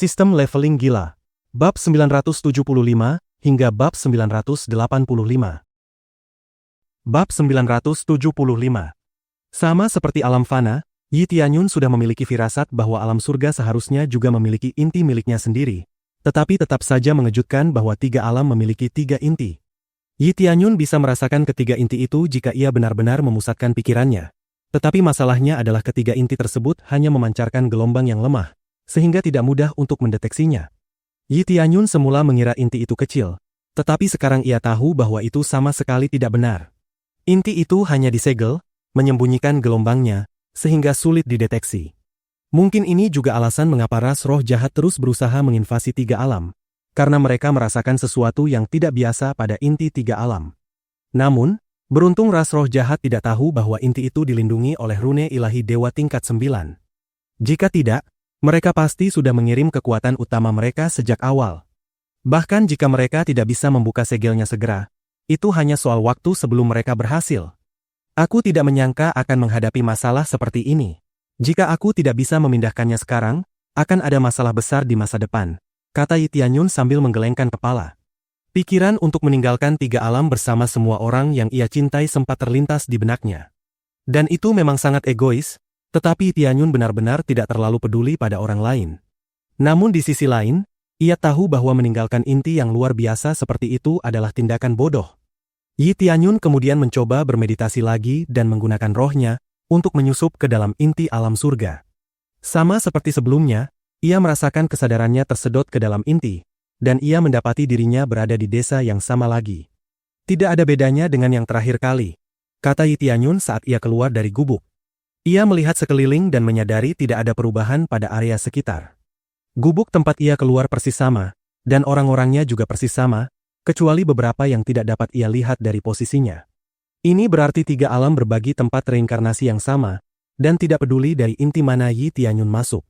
Sistem leveling gila. Bab 975 hingga bab 985. Bab 975. Sama seperti alam fana, Yi Tianyun sudah memiliki firasat bahwa alam surga seharusnya juga memiliki inti miliknya sendiri. Tetapi tetap saja mengejutkan bahwa tiga alam memiliki tiga inti. Yi Tianyun bisa merasakan ketiga inti itu jika ia benar-benar memusatkan pikirannya. Tetapi masalahnya adalah ketiga inti tersebut hanya memancarkan gelombang yang lemah, sehingga tidak mudah untuk mendeteksinya. Yi Tianyun semula mengira inti itu kecil, tetapi sekarang ia tahu bahwa itu sama sekali tidak benar. Inti itu hanya disegel, menyembunyikan gelombangnya, sehingga sulit dideteksi. Mungkin ini juga alasan mengapa ras roh jahat terus berusaha menginvasi tiga alam, karena mereka merasakan sesuatu yang tidak biasa pada inti tiga alam. Namun, beruntung ras roh jahat tidak tahu bahwa inti itu dilindungi oleh rune ilahi dewa tingkat 9. Jika tidak, mereka pasti sudah mengirim kekuatan utama mereka sejak awal. Bahkan jika mereka tidak bisa membuka segelnya segera, itu hanya soal waktu sebelum mereka berhasil. Aku tidak menyangka akan menghadapi masalah seperti ini. Jika aku tidak bisa memindahkannya sekarang, akan ada masalah besar di masa depan, kata Yi Tianyun sambil menggelengkan kepala. Pikiran untuk meninggalkan tiga alam bersama semua orang yang ia cintai sempat terlintas di benaknya. Dan itu memang sangat egois, tetapi Yi Tianyun benar-benar tidak terlalu peduli pada orang lain. Namun di sisi lain, ia tahu bahwa meninggalkan inti yang luar biasa seperti itu adalah tindakan bodoh. Yi Tianyun kemudian mencoba bermeditasi lagi dan menggunakan rohnya untuk menyusup ke dalam inti alam surga. Sama seperti sebelumnya, ia merasakan kesadarannya tersedot ke dalam inti, dan ia mendapati dirinya berada di desa yang sama lagi. Tidak ada bedanya dengan yang terakhir kali, kata Yi Tianyun saat ia keluar dari gubuk. Ia melihat sekeliling dan menyadari tidak ada perubahan pada area sekitar. Gubuk tempat ia keluar persis sama, dan orang-orangnya juga persis sama, kecuali beberapa yang tidak dapat ia lihat dari posisinya. Ini berarti tiga alam berbagi tempat reinkarnasi yang sama, dan tidak peduli dari inti mana Yi Tianyun masuk.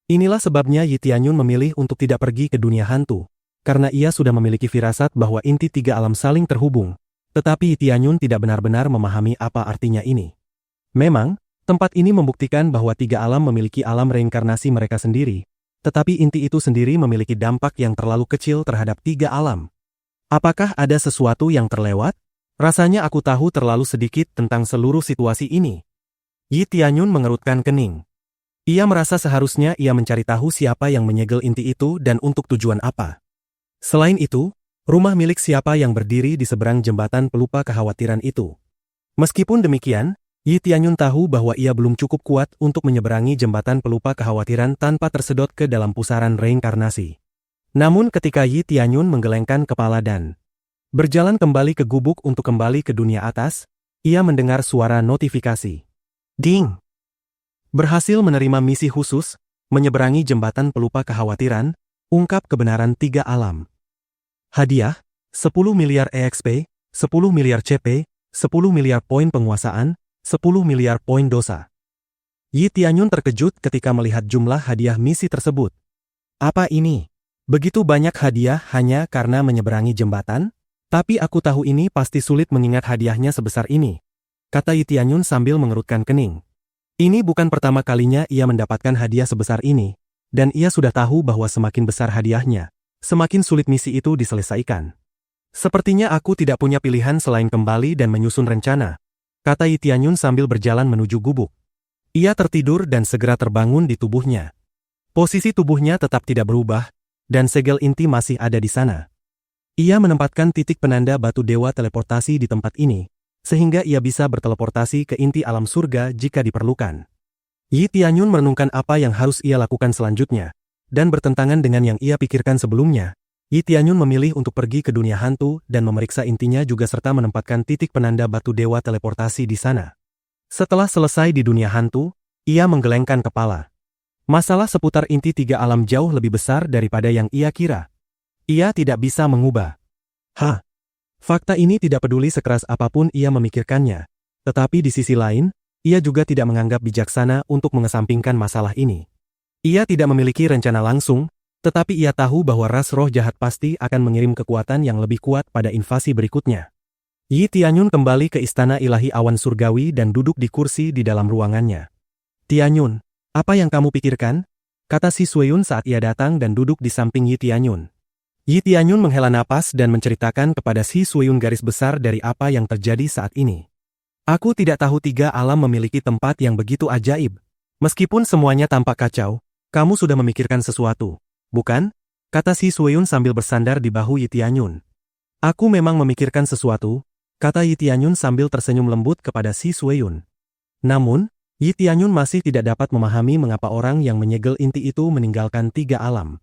Inilah sebabnya Yi Tianyun memilih untuk tidak pergi ke dunia hantu, karena ia sudah memiliki firasat bahwa inti tiga alam saling terhubung, tetapi Yi Tianyun tidak benar-benar memahami apa artinya ini. Memang, tempat ini membuktikan bahwa tiga alam memiliki alam reinkarnasi mereka sendiri, tetapi inti itu sendiri memiliki dampak yang terlalu kecil terhadap tiga alam. Apakah ada sesuatu yang terlewat? Rasanya aku tahu terlalu sedikit tentang seluruh situasi ini. Yi Tianyun mengerutkan kening. Ia merasa seharusnya ia mencari tahu siapa yang menyegel inti itu dan untuk tujuan apa. Selain itu, rumah milik siapa yang berdiri di seberang jembatan pelupa kekhawatiran itu. Meskipun demikian, Yi Tianyun tahu bahwa ia belum cukup kuat untuk menyeberangi jembatan pelupa kekhawatiran tanpa tersedot ke dalam pusaran reinkarnasi. Namun ketika Yi Tianyun menggelengkan kepala dan berjalan kembali ke gubuk untuk kembali ke dunia atas, ia mendengar suara notifikasi. Ding! Berhasil menerima misi khusus, menyeberangi jembatan pelupa kekhawatiran, ungkap kebenaran tiga alam. Hadiah, 10 miliar EXP, 10 miliar CP, 10 miliar poin penguasaan, 10 miliar poin dosa. Yi Tianyun terkejut ketika melihat jumlah hadiah misi tersebut. Apa ini? Begitu banyak hadiah hanya karena menyeberangi jembatan? Tapi aku tahu ini pasti sulit mengingat hadiahnya sebesar ini, kata Yi Tianyun sambil mengerutkan kening. Ini bukan pertama kalinya ia mendapatkan hadiah sebesar ini, dan ia sudah tahu bahwa semakin besar hadiahnya, semakin sulit misi itu diselesaikan. Sepertinya aku tidak punya pilihan selain kembali dan menyusun rencana, kata Yi Tianyun sambil berjalan menuju gubuk. Ia tertidur dan segera terbangun di tubuhnya. Posisi tubuhnya tetap tidak berubah, dan segel inti masih ada di sana. Ia menempatkan titik penanda batu dewa teleportasi di tempat ini, sehingga ia bisa berteleportasi ke inti alam surga jika diperlukan. Yi Tianyun merenungkan apa yang harus ia lakukan selanjutnya, dan bertentangan dengan yang ia pikirkan sebelumnya. Yi Tianyun memilih untuk pergi ke dunia hantu dan memeriksa intinya juga serta menempatkan titik penanda batu dewa teleportasi di sana. Setelah selesai di dunia hantu, ia menggelengkan kepala. Masalah seputar inti tiga alam jauh lebih besar daripada yang ia kira. Ia tidak bisa mengubah. Fakta ini tidak peduli sekeras apapun ia memikirkannya. Tetapi di sisi lain, ia juga tidak menganggap bijaksana untuk mengesampingkan masalah ini. Ia tidak memiliki rencana langsung, tetapi ia tahu bahwa ras roh jahat pasti akan mengirim kekuatan yang lebih kuat pada invasi berikutnya. Yi Tianyun kembali ke istana ilahi awan surgawi dan duduk di kursi di dalam ruangannya. Tianyun, apa yang kamu pikirkan? kata Si Sueyun saat ia datang dan duduk di samping Yi Tianyun. Yi Tianyun menghela napas dan menceritakan kepada Si Sueyun garis besar dari apa yang terjadi saat ini. Aku tidak tahu tiga alam memiliki tempat yang begitu ajaib. Meskipun semuanya tampak kacau, kamu sudah memikirkan sesuatu, bukan? Kata Si Sueyun sambil bersandar di bahu Yi Tianyun. Aku memang memikirkan sesuatu, kata Yi Tianyun sambil tersenyum lembut kepada Si Sueyun. Namun, Yi Tianyun masih tidak dapat memahami mengapa orang yang menyegel inti itu meninggalkan tiga alam.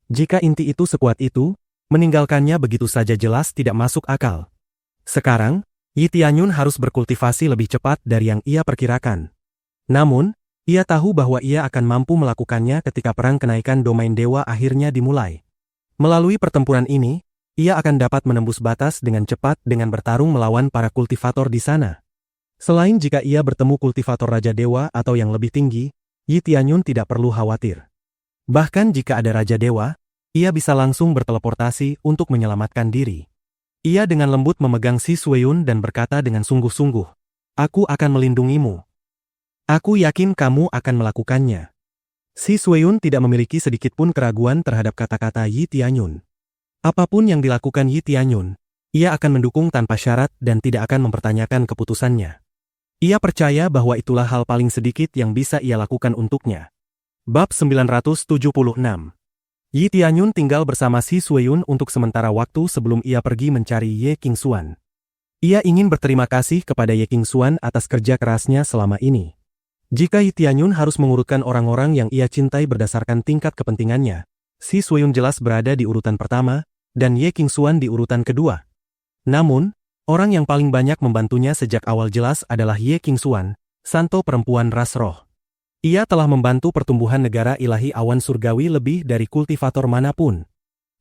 Jika inti itu sekuat itu, meninggalkannya begitu saja jelas tidak masuk akal. Sekarang, Yi Tianyun harus berkultivasi lebih cepat dari yang ia perkirakan. Namun, ia tahu bahwa ia akan mampu melakukannya ketika perang kenaikan domain dewa akhirnya dimulai. Melalui pertempuran ini, ia akan dapat menembus batas dengan cepat dengan bertarung melawan para kultivator di sana. Selain jika ia bertemu kultivator Raja Dewa atau yang lebih tinggi, Yi Tianyun tidak perlu khawatir. Bahkan jika ada Raja Dewa, ia bisa langsung berteleportasi untuk menyelamatkan diri. Ia dengan lembut memegang Si Sueyun dan berkata dengan sungguh-sungguh, "Aku akan melindungimu. Aku yakin kamu akan melakukannya." Si Sueyun tidak memiliki sedikitpun keraguan terhadap kata-kata Yi Tianyun. Apapun yang dilakukan Yi Tianyun, ia akan mendukung tanpa syarat dan tidak akan mempertanyakan keputusannya. Ia percaya bahwa itulah hal paling sedikit yang bisa ia lakukan untuknya. Bab 976. Yi Tianyun tinggal bersama Si Sueyun untuk sementara waktu sebelum ia pergi mencari Ye Qingxuan. Ia ingin berterima kasih kepada Ye Qingxuan atas kerja kerasnya selama ini. Jika Yi Tianyun harus mengurutkan orang-orang yang ia cintai berdasarkan tingkat kepentingannya, Si Sueyun jelas berada di urutan pertama, dan Ye Qingxuan di urutan kedua. Namun, orang yang paling banyak membantunya sejak awal jelas adalah Ye Qingxuan, santo perempuan ras roh. Ia telah membantu pertumbuhan negara ilahi awan surgawi lebih dari kultivator manapun.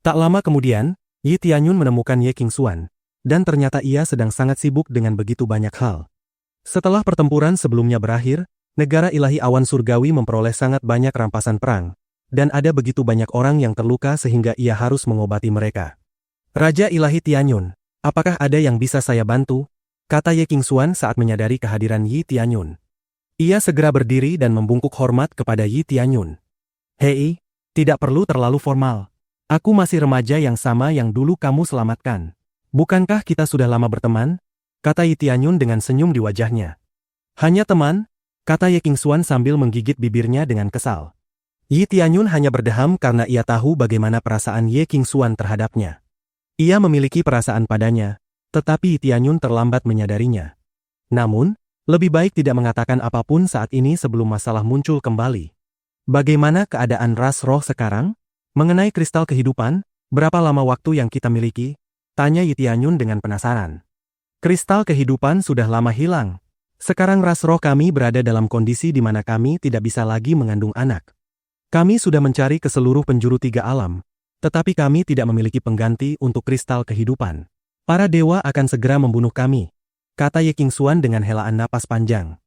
Tak lama kemudian, Yi Tianyun menemukan Ye Qingxuan, dan ternyata ia sedang sangat sibuk dengan begitu banyak hal. Setelah pertempuran sebelumnya berakhir, negara ilahi awan surgawi memperoleh sangat banyak rampasan perang, dan ada begitu banyak orang yang terluka sehingga ia harus mengobati mereka. Raja ilahi Tianyun, apakah ada yang bisa saya bantu? Kata Ye Qingxuan saat menyadari kehadiran Yi Tianyun. Ia segera berdiri dan membungkuk hormat kepada Yi Tianyun. Hei, tidak perlu terlalu formal. Aku masih remaja yang sama yang dulu kamu selamatkan. Bukankah kita sudah lama berteman? Kata Yi Tianyun dengan senyum di wajahnya. Hanya teman? Kata Ye Qingxuan sambil menggigit bibirnya dengan kesal. Yi Tianyun hanya berdeham karena ia tahu bagaimana perasaan Ye Qingxuan terhadapnya. Ia memiliki perasaan padanya, tetapi Yi Tianyun terlambat menyadarinya. Namun, lebih baik tidak mengatakan apapun saat ini sebelum masalah muncul kembali. Bagaimana keadaan ras roh sekarang? Mengenai kristal kehidupan, berapa lama waktu yang kita miliki? Tanya Yi Tianyun dengan penasaran. Kristal kehidupan sudah lama hilang. Sekarang ras roh kami berada dalam kondisi di mana kami tidak bisa lagi mengandung anak. Kami sudah mencari ke seluruh penjuru tiga alam, tetapi kami tidak memiliki pengganti untuk kristal kehidupan. Para dewa akan segera membunuh kami, kata Ye Qingxuan dengan helaan napas panjang.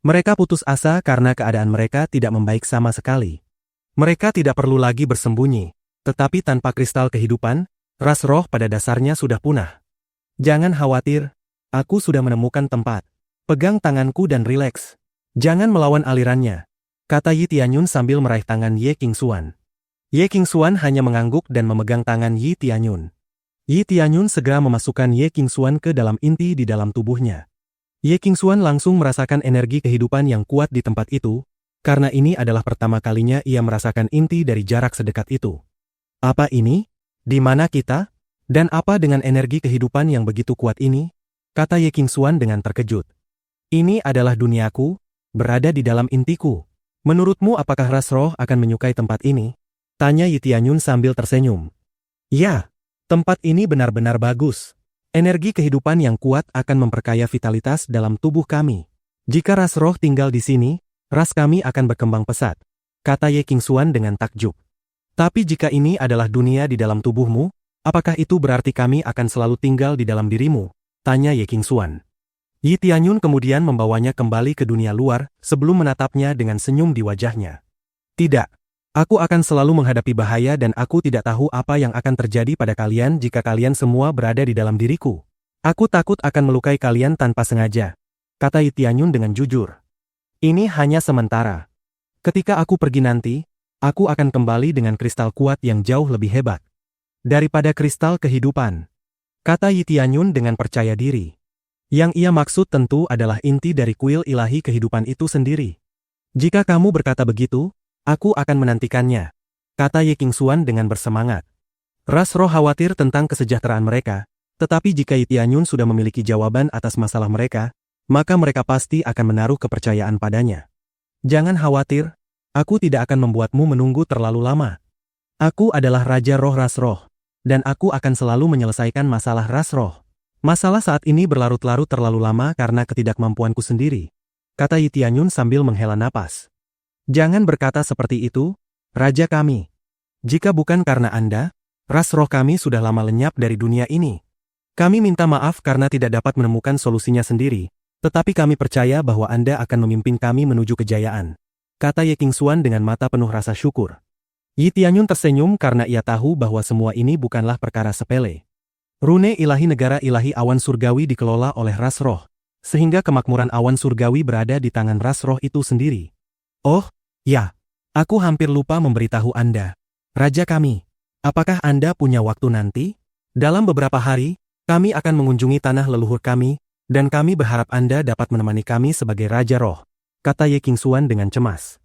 Mereka putus asa karena keadaan mereka tidak membaik sama sekali. Mereka tidak perlu lagi bersembunyi, tetapi tanpa kristal kehidupan, ras roh pada dasarnya sudah punah. Jangan khawatir, aku sudah menemukan tempat. Pegang tanganku dan rileks. Jangan melawan alirannya, kata Yi Tianyun sambil meraih tangan Ye Qingxuan. Ye Qingxuan hanya mengangguk dan memegang tangan Yi Tianyun. Yi Tianyun segera memasukkan Ye Qingxuan ke dalam inti di dalam tubuhnya. Ye Qingxuan langsung merasakan energi kehidupan yang kuat di tempat itu, karena ini adalah pertama kalinya ia merasakan inti dari jarak sedekat itu. Apa ini? Di mana kita? Dan apa dengan energi kehidupan yang begitu kuat ini? Kata Ye Qingxuan dengan terkejut. Ini adalah duniaku, berada di dalam intiku. Menurutmu apakah ras roh akan menyukai tempat ini? Tanya Yi Tianyun sambil tersenyum. Ya. Tempat ini benar-benar bagus. Energi kehidupan yang kuat akan memperkaya vitalitas dalam tubuh kami. Jika ras roh tinggal di sini, ras kami akan berkembang pesat, kata Ye Qingxuan dengan takjub. Tapi jika ini adalah dunia di dalam tubuhmu, apakah itu berarti kami akan selalu tinggal di dalam dirimu? Tanya Ye Qingxuan. Yi Tianyun kemudian membawanya kembali ke dunia luar sebelum menatapnya dengan senyum di wajahnya. Tidak. Aku akan selalu menghadapi bahaya dan aku tidak tahu apa yang akan terjadi pada kalian jika kalian semua berada di dalam diriku. Aku takut akan melukai kalian tanpa sengaja, kata Yi Tianyun dengan jujur. Ini hanya sementara. Ketika aku pergi nanti, aku akan kembali dengan kristal kuat yang jauh lebih hebat daripada kristal kehidupan, kata Yi Tianyun dengan percaya diri. Yang ia maksud tentu adalah inti dari kuil ilahi kehidupan itu sendiri. Jika kamu berkata begitu, aku akan menantikannya, kata Ye Qingxuan dengan bersemangat. Ras roh khawatir tentang kesejahteraan mereka, tetapi jika Yi Tianyun sudah memiliki jawaban atas masalah mereka, maka mereka pasti akan menaruh kepercayaan padanya. Jangan khawatir, aku tidak akan membuatmu menunggu terlalu lama. Aku adalah Raja Roh Ras Roh, dan aku akan selalu menyelesaikan masalah ras roh. Masalah saat ini berlarut-larut terlalu lama karena ketidakmampuanku sendiri, kata Yi Tianyun sambil menghela napas. Jangan berkata seperti itu, Raja kami. Jika bukan karena Anda, ras roh kami sudah lama lenyap dari dunia ini. Kami minta maaf karena tidak dapat menemukan solusinya sendiri, tetapi kami percaya bahwa Anda akan memimpin kami menuju kejayaan, kata Ye Qingxuan dengan mata penuh rasa syukur. Yi Tianyun tersenyum karena ia tahu bahwa semua ini bukanlah perkara sepele. Rune ilahi negara ilahi awan surgawi dikelola oleh ras roh, sehingga kemakmuran awan surgawi berada di tangan ras roh itu sendiri. Oh, ya, aku hampir lupa memberitahu Anda. Raja kami, apakah Anda punya waktu nanti? Dalam beberapa hari, kami akan mengunjungi tanah leluhur kami, dan kami berharap Anda dapat menemani kami sebagai Raja Roh, kata Ye Qingxuan dengan cemas.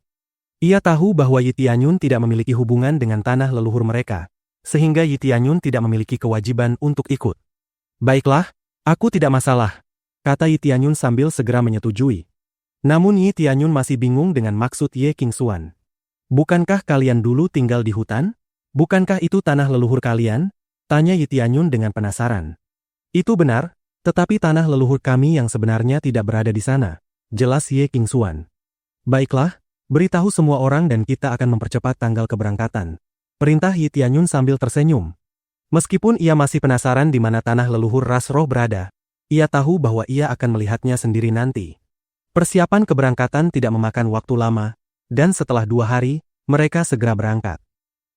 Ia tahu bahwa Yi Tianyun tidak memiliki hubungan dengan tanah leluhur mereka, sehingga Yi Tianyun tidak memiliki kewajiban untuk ikut. Baiklah, aku tidak masalah, kata Yi Tianyun sambil segera menyetujui. Namun Yi Tianyun masih bingung dengan maksud Ye Qingxuan. Bukankah kalian dulu tinggal di hutan? Bukankah itu tanah leluhur kalian? Tanya Yi Tianyun dengan penasaran. Itu benar, tetapi tanah leluhur kami yang sebenarnya tidak berada di sana, jelas Ye Qingxuan. Baiklah, beritahu semua orang dan kita akan mempercepat tanggal keberangkatan, perintah Yi Tianyun sambil tersenyum. Meskipun ia masih penasaran di mana tanah leluhur ras roh berada, ia tahu bahwa ia akan melihatnya sendiri nanti. Persiapan keberangkatan tidak memakan waktu lama, dan setelah 2 hari, mereka segera berangkat.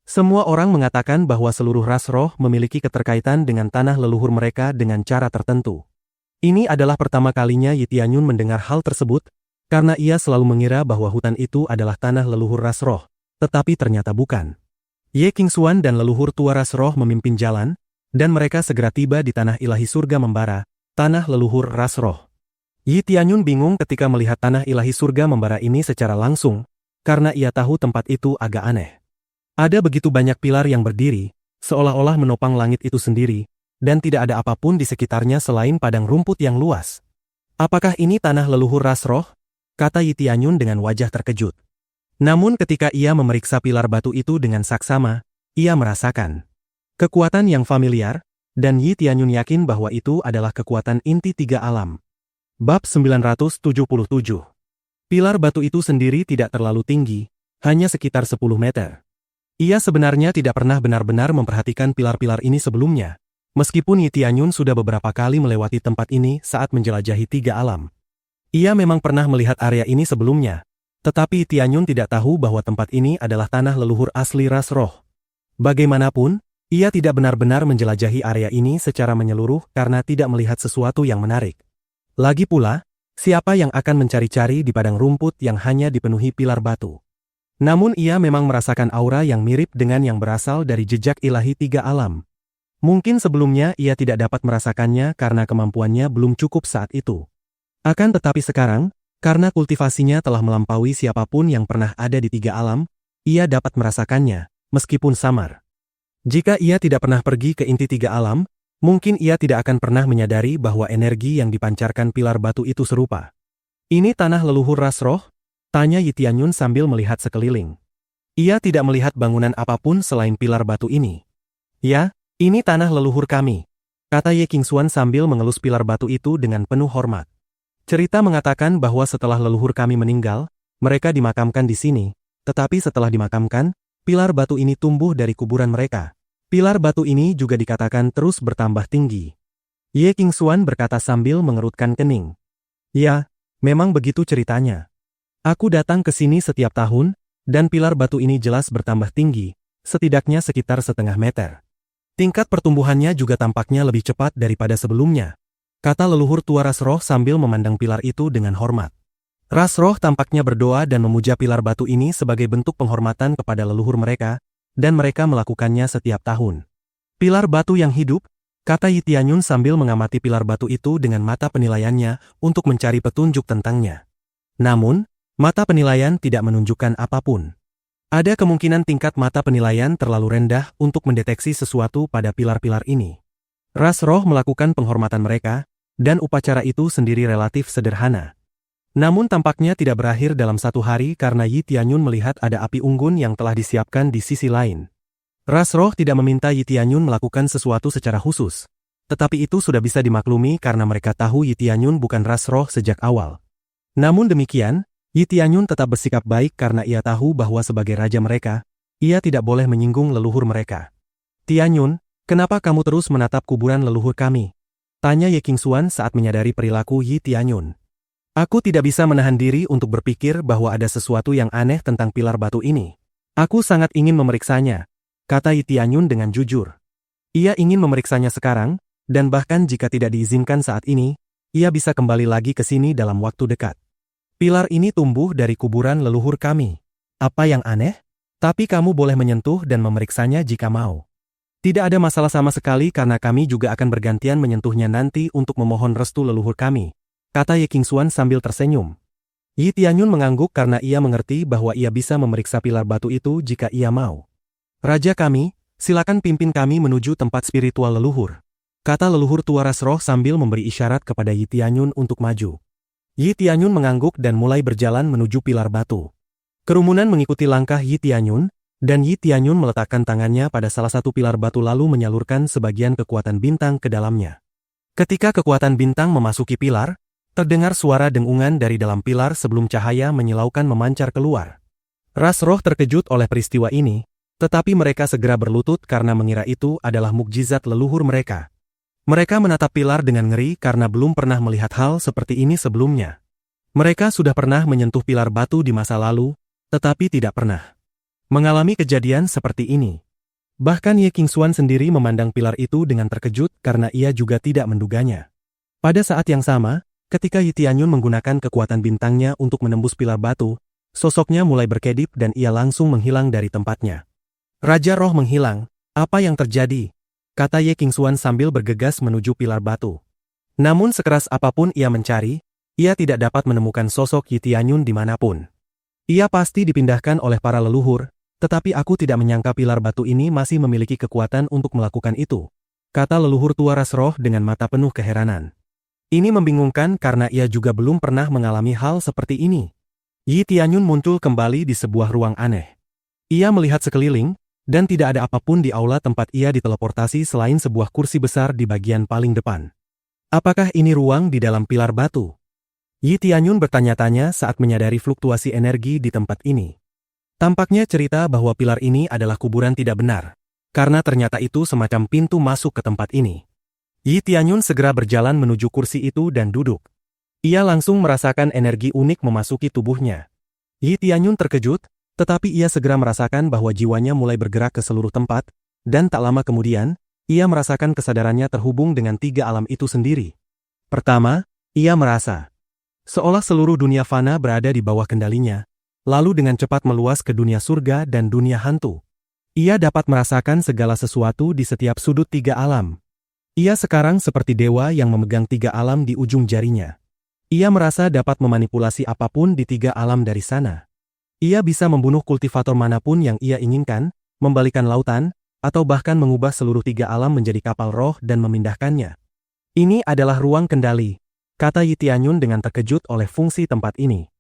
Semua orang mengatakan bahwa seluruh ras roh memiliki keterkaitan dengan tanah leluhur mereka dengan cara tertentu. Ini adalah pertama kalinya Yi Tianyun mendengar hal tersebut, karena ia selalu mengira bahwa hutan itu adalah tanah leluhur ras roh, tetapi ternyata bukan. Ye Qingxuan dan leluhur tua ras roh memimpin jalan, dan mereka segera tiba di tanah ilahi surga membara, tanah leluhur ras roh. Yi Tianyun bingung ketika melihat tanah ilahi surga membara ini secara langsung, karena ia tahu tempat itu agak aneh. Ada begitu banyak pilar yang berdiri, seolah-olah menopang langit itu sendiri, dan tidak ada apapun di sekitarnya selain padang rumput yang luas. Apakah ini tanah leluhur ras roh? Kata Yi Tianyun dengan wajah terkejut. Namun ketika ia memeriksa pilar batu itu dengan saksama, ia merasakan kekuatan yang familiar, dan Yi Tianyun yakin bahwa itu adalah kekuatan inti 3 alam. Bab 977. Pilar batu itu sendiri tidak terlalu tinggi, hanya sekitar 10 meter. Ia sebenarnya tidak pernah benar-benar memperhatikan pilar-pilar ini sebelumnya, meskipun Yi Tianyun sudah beberapa kali melewati tempat ini saat menjelajahi 3 alam. Ia memang pernah melihat area ini sebelumnya, tetapi Tianyun tidak tahu bahwa tempat ini adalah tanah leluhur asli ras roh. Bagaimanapun, ia tidak benar-benar menjelajahi area ini secara menyeluruh karena tidak melihat sesuatu yang menarik. Lagi pula, siapa yang akan mencari-cari di padang rumput yang hanya dipenuhi pilar batu? Namun ia memang merasakan aura yang mirip dengan yang berasal dari jejak ilahi 3 alam. Mungkin sebelumnya ia tidak dapat merasakannya karena kemampuannya belum cukup saat itu. Akan tetapi sekarang, karena kultivasinya telah melampaui siapapun yang pernah ada di 3 alam, ia dapat merasakannya, meskipun samar. Jika ia tidak pernah pergi ke inti 3 alam, mungkin ia tidak akan pernah menyadari bahwa energi yang dipancarkan pilar batu itu serupa. Ini tanah leluhur ras roh? Tanya Yi Tianyun sambil melihat sekeliling. Ia tidak melihat bangunan apapun selain pilar batu ini. Ya, ini tanah leluhur kami, kata Ye Qingxuan sambil mengelus pilar batu itu dengan penuh hormat. Cerita mengatakan bahwa setelah leluhur kami meninggal, mereka dimakamkan di sini, tetapi setelah dimakamkan, pilar batu ini tumbuh dari kuburan mereka. Pilar batu ini juga dikatakan terus bertambah tinggi. Ye Qingxuan berkata sambil mengerutkan kening. Ya, memang begitu ceritanya. Aku datang ke sini setiap tahun, dan pilar batu ini jelas bertambah tinggi, setidaknya sekitar 0,5 meter. Tingkat pertumbuhannya juga tampaknya lebih cepat daripada sebelumnya, kata leluhur tua ras roh sambil memandang pilar itu dengan hormat. Ras roh tampaknya berdoa dan memuja pilar batu ini sebagai bentuk penghormatan kepada leluhur mereka, dan mereka melakukannya setiap tahun. Pilar batu yang hidup, kata Yi Tianyun sambil mengamati pilar batu itu dengan mata penilaiannya untuk mencari petunjuk tentangnya. Namun, mata penilaian tidak menunjukkan apapun. Ada kemungkinan tingkat mata penilaian terlalu rendah untuk mendeteksi sesuatu pada pilar-pilar ini. Ras roh melakukan penghormatan mereka, dan upacara itu sendiri relatif sederhana. Namun tampaknya tidak berakhir dalam satu hari karena Yi Tianyun melihat ada api unggun yang telah disiapkan di sisi lain. Ras roh tidak meminta Yi Tianyun melakukan sesuatu secara khusus. Tetapi itu sudah bisa dimaklumi karena mereka tahu Yi Tianyun bukan ras roh sejak awal. Namun demikian, Yi Tianyun tetap bersikap baik karena ia tahu bahwa sebagai raja mereka, ia tidak boleh menyinggung leluhur mereka. "Tianyun, kenapa kamu terus menatap kuburan leluhur kami?" tanya Ye Qingxuan saat menyadari perilaku Yi Tianyun. "Aku tidak bisa menahan diri untuk berpikir bahwa ada sesuatu yang aneh tentang pilar batu ini. Aku sangat ingin memeriksanya," kata Yi Tianyun dengan jujur. Ia ingin memeriksanya sekarang, dan bahkan jika tidak diizinkan saat ini, ia bisa kembali lagi ke sini dalam waktu dekat. "Pilar ini tumbuh dari kuburan leluhur kami. Apa yang aneh? Tapi kamu boleh menyentuh dan memeriksanya jika mau. Tidak ada masalah sama sekali karena kami juga akan bergantian menyentuhnya nanti untuk memohon restu leluhur kami," kata Ye Qingxuan sambil tersenyum. Yi Tianyun mengangguk karena ia mengerti bahwa ia bisa memeriksa pilar batu itu jika ia mau. "Raja kami, silakan pimpin kami menuju tempat spiritual leluhur," kata leluhur tua ras roh sambil memberi isyarat kepada Yi Tianyun untuk maju. Yi Tianyun mengangguk dan mulai berjalan menuju pilar batu. Kerumunan mengikuti langkah Yi Tianyun, dan Yi Tianyun meletakkan tangannya pada salah satu pilar batu lalu menyalurkan sebagian kekuatan bintang ke dalamnya. Ketika kekuatan bintang memasuki pilar, terdengar suara dengungan dari dalam pilar sebelum cahaya menyilaukan memancar keluar. Ras roh terkejut oleh peristiwa ini, tetapi mereka segera berlutut karena mengira itu adalah mukjizat leluhur mereka. Mereka menatap pilar dengan ngeri karena belum pernah melihat hal seperti ini sebelumnya. Mereka sudah pernah menyentuh pilar batu di masa lalu, tetapi tidak pernah mengalami kejadian seperti ini. Bahkan Ye Qingxuan sendiri memandang pilar itu dengan terkejut karena ia juga tidak menduganya. Pada saat yang sama, ketika Yi Tianyun menggunakan kekuatan bintangnya untuk menembus pilar batu, sosoknya mulai berkedip dan ia langsung menghilang dari tempatnya. "Raja roh menghilang, apa yang terjadi?" kata Ye Qingxuan sambil bergegas menuju pilar batu. Namun sekeras apapun ia mencari, ia tidak dapat menemukan sosok Yi Tianyun dimanapun. "Ia pasti dipindahkan oleh para leluhur, tetapi aku tidak menyangka pilar batu ini masih memiliki kekuatan untuk melakukan itu," kata leluhur tua ras roh dengan mata penuh keheranan. Ini membingungkan karena ia juga belum pernah mengalami hal seperti ini. Yi Tianyun muncul kembali di sebuah ruang aneh. Ia melihat sekeliling, dan tidak ada apapun di aula tempat ia diteleportasi selain sebuah kursi besar di bagian paling depan. Apakah ini ruang di dalam pilar batu? Yi Tianyun bertanya-tanya saat menyadari fluktuasi energi di tempat ini. Tampaknya cerita bahwa pilar ini adalah kuburan tidak benar, karena ternyata itu semacam pintu masuk ke tempat ini. Yi Tianyun segera berjalan menuju kursi itu dan duduk. Ia langsung merasakan energi unik memasuki tubuhnya. Yi Tianyun terkejut, tetapi ia segera merasakan bahwa jiwanya mulai bergerak ke seluruh tempat, dan tak lama kemudian, ia merasakan kesadarannya terhubung dengan tiga alam itu sendiri. Pertama, ia merasa seolah seluruh dunia fana berada di bawah kendalinya, lalu dengan cepat meluas ke dunia surga dan dunia hantu. Ia dapat merasakan segala sesuatu di setiap sudut tiga alam. Ia sekarang seperti dewa yang memegang tiga alam di ujung jarinya. Ia merasa dapat memanipulasi apapun di tiga alam dari sana. Ia bisa membunuh kultivator manapun yang ia inginkan, membalikan lautan, atau bahkan mengubah seluruh tiga alam menjadi kapal roh dan memindahkannya. "Ini adalah ruang kendali," kata Yi Tianyun dengan terkejut oleh fungsi tempat ini.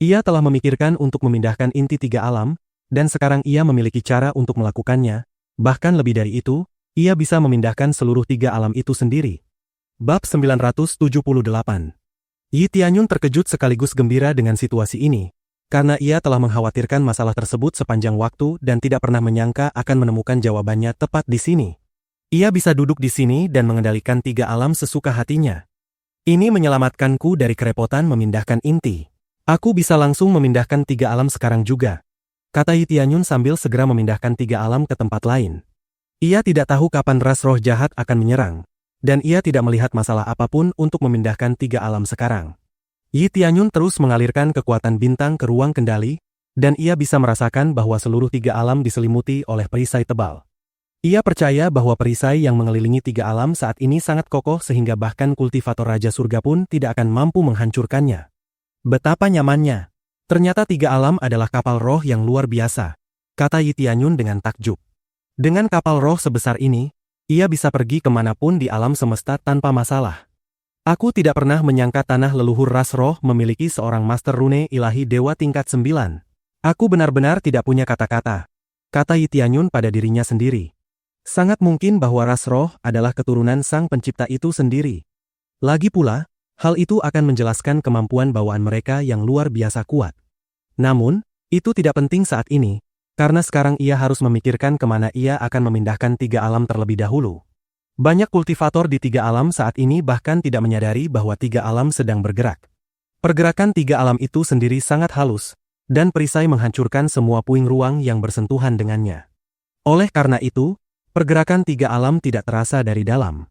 Ia telah memikirkan untuk memindahkan inti tiga alam, dan sekarang ia memiliki cara untuk melakukannya. Bahkan lebih dari itu, ia bisa memindahkan seluruh tiga alam itu sendiri. Bab 978. Yi Tianyun terkejut sekaligus gembira dengan situasi ini, karena ia telah mengkhawatirkan masalah tersebut sepanjang waktu dan tidak pernah menyangka akan menemukan jawabannya tepat di sini. Ia bisa duduk di sini dan mengendalikan tiga alam sesuka hatinya. Ini menyelamatkanku dari kerepotan memindahkan inti. Aku bisa langsung memindahkan tiga alam sekarang juga, kata Yi Tianyun sambil segera memindahkan tiga alam ke tempat lain. Ia tidak tahu kapan ras roh jahat akan menyerang, dan ia tidak melihat masalah apapun untuk memindahkan tiga alam sekarang. Yi Tianyun terus mengalirkan kekuatan bintang ke ruang kendali, dan ia bisa merasakan bahwa seluruh tiga alam diselimuti oleh perisai tebal. Ia percaya bahwa perisai yang mengelilingi tiga alam saat ini sangat kokoh sehingga bahkan kultivator Raja Surga pun tidak akan mampu menghancurkannya. Betapa nyamannya. Ternyata tiga alam adalah kapal roh yang luar biasa, kata Yi Tianyun dengan takjub. Dengan kapal roh sebesar ini, ia bisa pergi kemanapun di alam semesta tanpa masalah. Aku tidak pernah menyangka tanah leluhur ras roh memiliki seorang master rune ilahi dewa tingkat 9. Aku benar-benar tidak punya kata-kata, kata Yi Tianyun pada dirinya sendiri. Sangat mungkin bahwa ras roh adalah keturunan sang pencipta itu sendiri. Lagi pula, hal itu akan menjelaskan kemampuan bawaan mereka yang luar biasa kuat. Namun, itu tidak penting saat ini, karena sekarang ia harus memikirkan kemana ia akan memindahkan tiga alam terlebih dahulu. Banyak kultivator di tiga alam saat ini bahkan tidak menyadari bahwa tiga alam sedang bergerak. Pergerakan tiga alam itu sendiri sangat halus, dan perisai menghancurkan semua puing ruang yang bersentuhan dengannya. Oleh karena itu, pergerakan tiga alam tidak terasa dari dalam.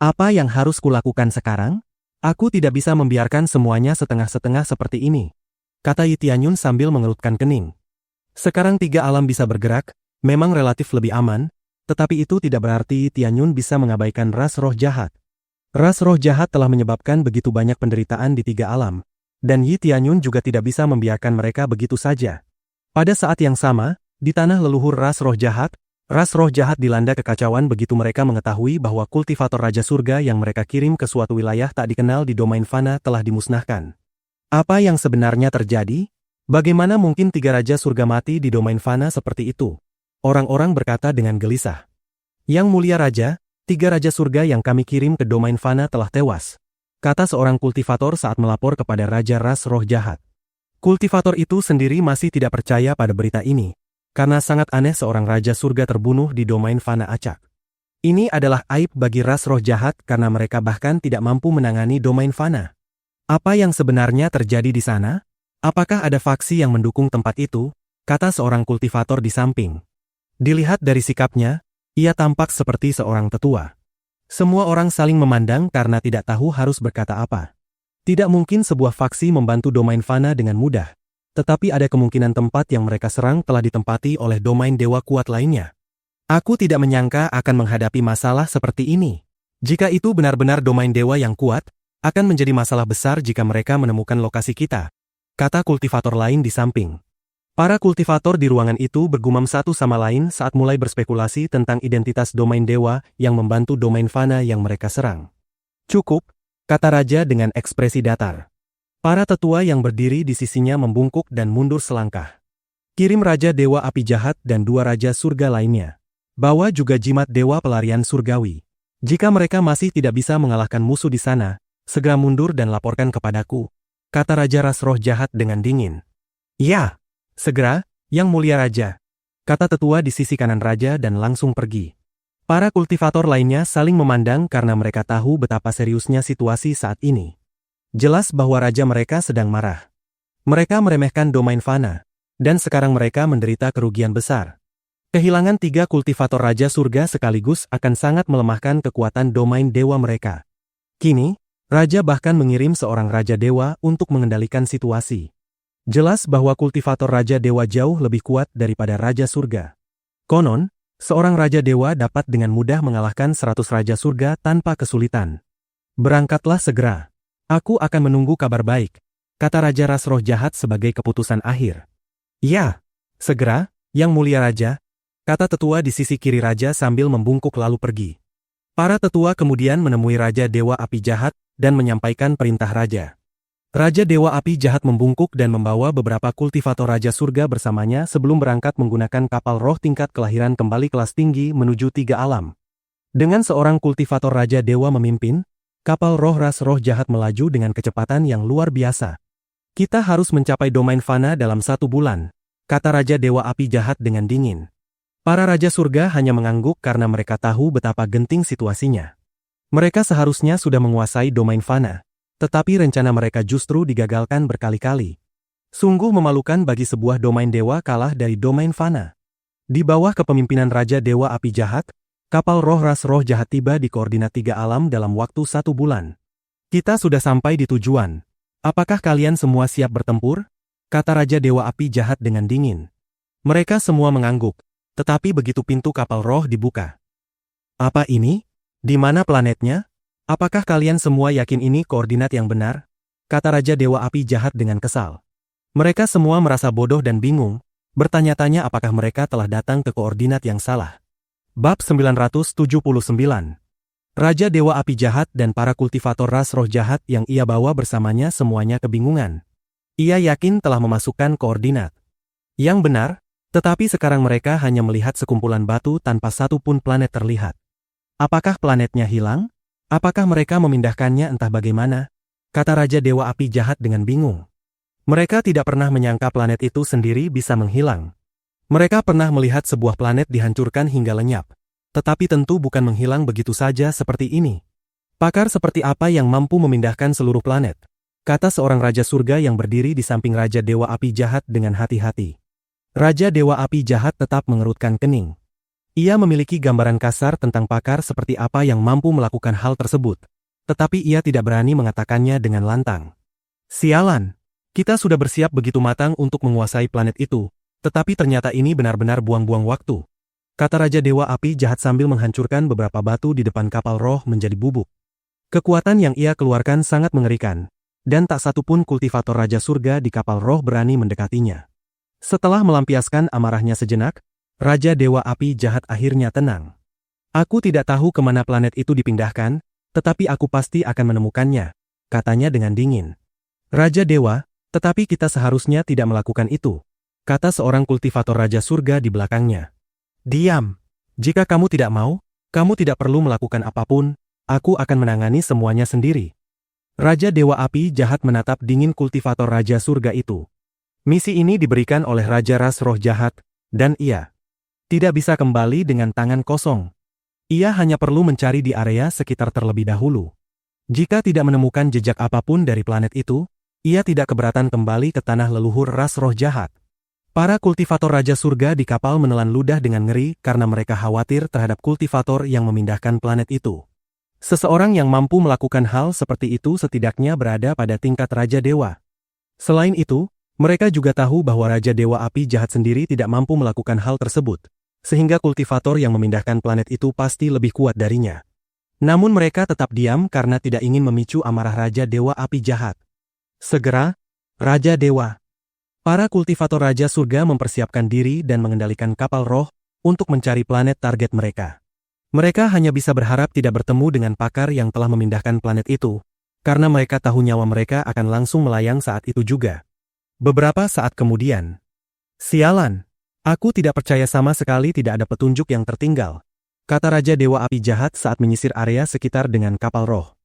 Apa yang harus kulakukan sekarang? Aku tidak bisa membiarkan semuanya setengah-setengah seperti ini, kata Yi Tianyun sambil mengerutkan kening. Sekarang tiga alam bisa bergerak, memang relatif lebih aman, tetapi itu tidak berarti Yi Tianyun bisa mengabaikan ras roh jahat. Ras roh jahat telah menyebabkan begitu banyak penderitaan di tiga alam, dan Yi Tianyun juga tidak bisa membiarkan mereka begitu saja. Pada saat yang sama, di tanah leluhur ras roh jahat dilanda kekacauan begitu mereka mengetahui bahwa kultivator Raja Surga yang mereka kirim ke suatu wilayah tak dikenal di domain fana telah dimusnahkan. Apa yang sebenarnya terjadi? Bagaimana mungkin tiga Raja Surga mati di domain fana seperti itu? Orang-orang berkata dengan gelisah. Yang mulia Raja, tiga Raja Surga yang kami kirim ke domain fana telah tewas, kata seorang kultivator saat melapor kepada Raja Ras Roh Jahat. Kultivator itu sendiri masih tidak percaya pada berita ini, karena sangat aneh seorang Raja Surga terbunuh di domain fana acak. Ini adalah aib bagi Ras Roh Jahat karena mereka bahkan tidak mampu menangani domain fana. Apa yang sebenarnya terjadi di sana? Apakah ada faksi yang mendukung tempat itu? Kata seorang kultivator di samping. Dilihat dari sikapnya, ia tampak seperti seorang tetua. Semua orang saling memandang karena tidak tahu harus berkata apa. Tidak mungkin sebuah faksi membantu domain fana dengan mudah, tetapi ada kemungkinan tempat yang mereka serang telah ditempati oleh domain dewa kuat lainnya. Aku tidak menyangka akan menghadapi masalah seperti ini. Jika itu benar-benar domain dewa yang kuat, akan menjadi masalah besar jika mereka menemukan lokasi kita, kata kultivator lain di samping. Para kultivator di ruangan itu bergumam satu sama lain saat mulai berspekulasi tentang identitas domain dewa yang membantu domain fana yang mereka serang. Cukup, kata Raja dengan ekspresi datar. Para tetua yang berdiri di sisinya membungkuk dan mundur selangkah. Kirim Raja Dewa Api Jahat dan dua Raja Surga lainnya. Bawa juga jimat Dewa Pelarian Surgawi. Jika mereka masih tidak bisa mengalahkan musuh di sana, segera mundur dan laporkan kepadaku, kata Raja Ras Roh Jahat dengan dingin. Ya. Segera, Yang Mulia Raja, kata tetua di sisi kanan Raja dan langsung pergi. Para kultivator lainnya saling memandang karena mereka tahu betapa seriusnya situasi saat ini. Jelas bahwa Raja mereka sedang marah. Mereka meremehkan domain fana, dan sekarang mereka menderita kerugian besar. Kehilangan tiga kultivator Raja Surga sekaligus akan sangat melemahkan kekuatan domain dewa mereka. Kini, Raja bahkan mengirim seorang Raja Dewa untuk mengendalikan situasi. Jelas bahwa kultivator Raja Dewa jauh lebih kuat daripada Raja Surga. Konon, seorang Raja Dewa dapat dengan mudah mengalahkan 100 Raja Surga tanpa kesulitan. Berangkatlah segera. Aku akan menunggu kabar baik, kata Raja Ras Roh Jahat sebagai keputusan akhir. Ya, segera, Yang Mulia Raja, kata tetua di sisi kiri Raja sambil membungkuk lalu pergi. Para tetua kemudian menemui Raja Dewa Api Jahat dan menyampaikan perintah Raja. Raja Dewa Api Jahat membungkuk dan membawa beberapa kultivator Raja Surga bersamanya sebelum berangkat menggunakan kapal roh tingkat kelahiran kembali kelas tinggi menuju tiga alam. Dengan seorang kultivator Raja Dewa memimpin, kapal roh Ras Roh Jahat melaju dengan kecepatan yang luar biasa. Kita harus mencapai domain fana dalam 1 bulan, kata Raja Dewa Api Jahat dengan dingin. Para Raja Surga hanya mengangguk karena mereka tahu betapa genting situasinya. Mereka seharusnya sudah menguasai domain fana. Tetapi rencana mereka justru digagalkan berkali-kali. Sungguh memalukan bagi sebuah domain dewa kalah dari domain fana. Di bawah kepemimpinan Raja Dewa Api Jahat, kapal roh Ras Roh Jahat tiba di koordinat tiga alam dalam waktu 1 bulan. Kita sudah sampai di tujuan. Apakah kalian semua siap bertempur? Kata Raja Dewa Api Jahat dengan dingin. Mereka semua mengangguk, tetapi begitu pintu kapal roh dibuka. Apa ini? Di mana planetnya? Apakah kalian semua yakin ini koordinat yang benar? Kata Raja Dewa Api Jahat dengan kesal. Mereka semua merasa bodoh dan bingung, bertanya-tanya apakah mereka telah datang ke koordinat yang salah. Bab 979. Raja Dewa Api Jahat dan para kultivator ras roh jahat yang ia bawa bersamanya semuanya kebingungan. Ia yakin telah memasukkan koordinat yang benar, tetapi sekarang mereka hanya melihat sekumpulan batu tanpa satu pun planet terlihat. Apakah planetnya hilang? Apakah mereka memindahkannya entah bagaimana? Kata Raja Dewa Api Jahat dengan bingung. Mereka tidak pernah menyangka planet itu sendiri bisa menghilang. Mereka pernah melihat sebuah planet dihancurkan hingga lenyap. Tetapi tentu bukan menghilang begitu saja seperti ini. Pakar seperti apa yang mampu memindahkan seluruh planet? Kata seorang Raja Surga yang berdiri di samping Raja Dewa Api Jahat dengan hati-hati. Raja Dewa Api Jahat tetap mengerutkan kening. Ia memiliki gambaran kasar tentang pakar seperti apa yang mampu melakukan hal tersebut. Tetapi ia tidak berani mengatakannya dengan lantang. Sialan! Kita sudah bersiap begitu matang untuk menguasai planet itu, tetapi ternyata ini benar-benar buang-buang waktu. Kata Raja Dewa Api Jahat sambil menghancurkan beberapa batu di depan kapal roh menjadi bubuk. Kekuatan yang ia keluarkan sangat mengerikan, dan tak satu pun kultivator Raja Surga di kapal roh berani mendekatinya. Setelah melampiaskan amarahnya sejenak, Raja Dewa Api Jahat akhirnya tenang. Aku tidak tahu kemana planet itu dipindahkan, tetapi aku pasti akan menemukannya, katanya dengan dingin. Raja Dewa, tetapi kita seharusnya tidak melakukan itu, kata seorang kultivator Raja Surga di belakangnya. Diam. Jika kamu tidak mau, kamu tidak perlu melakukan apapun, aku akan menangani semuanya sendiri. Raja Dewa Api Jahat menatap dingin kultivator Raja Surga itu. Misi ini diberikan oleh Raja Ras Roh Jahat, dan ia tidak bisa kembali dengan tangan kosong. Ia hanya perlu mencari di area sekitar terlebih dahulu. Jika tidak menemukan jejak apapun dari planet itu, ia tidak keberatan kembali ke tanah leluhur Ras Roh Jahat. Para kultivator Raja Surga di kapal menelan ludah dengan ngeri karena mereka khawatir terhadap kultivator yang memindahkan planet itu. Seseorang yang mampu melakukan hal seperti itu setidaknya berada pada tingkat Raja Dewa. Selain itu, mereka juga tahu bahwa Raja Dewa Api Jahat sendiri tidak mampu melakukan hal tersebut, sehingga kultivator yang memindahkan planet itu pasti lebih kuat darinya. Namun mereka tetap diam karena tidak ingin memicu amarah Raja Dewa Api Jahat. Segera, Raja Dewa. Para kultivator Raja Surga mempersiapkan diri dan mengendalikan kapal roh untuk mencari planet target mereka. Mereka hanya bisa berharap tidak bertemu dengan pakar yang telah memindahkan planet itu, karena mereka tahu nyawa mereka akan langsung melayang saat itu juga. Beberapa saat kemudian. Sialan! Aku tidak percaya sama sekali tidak ada petunjuk yang tertinggal, kata Raja Dewa Api Jahat saat menyisir area sekitar dengan kapal roh.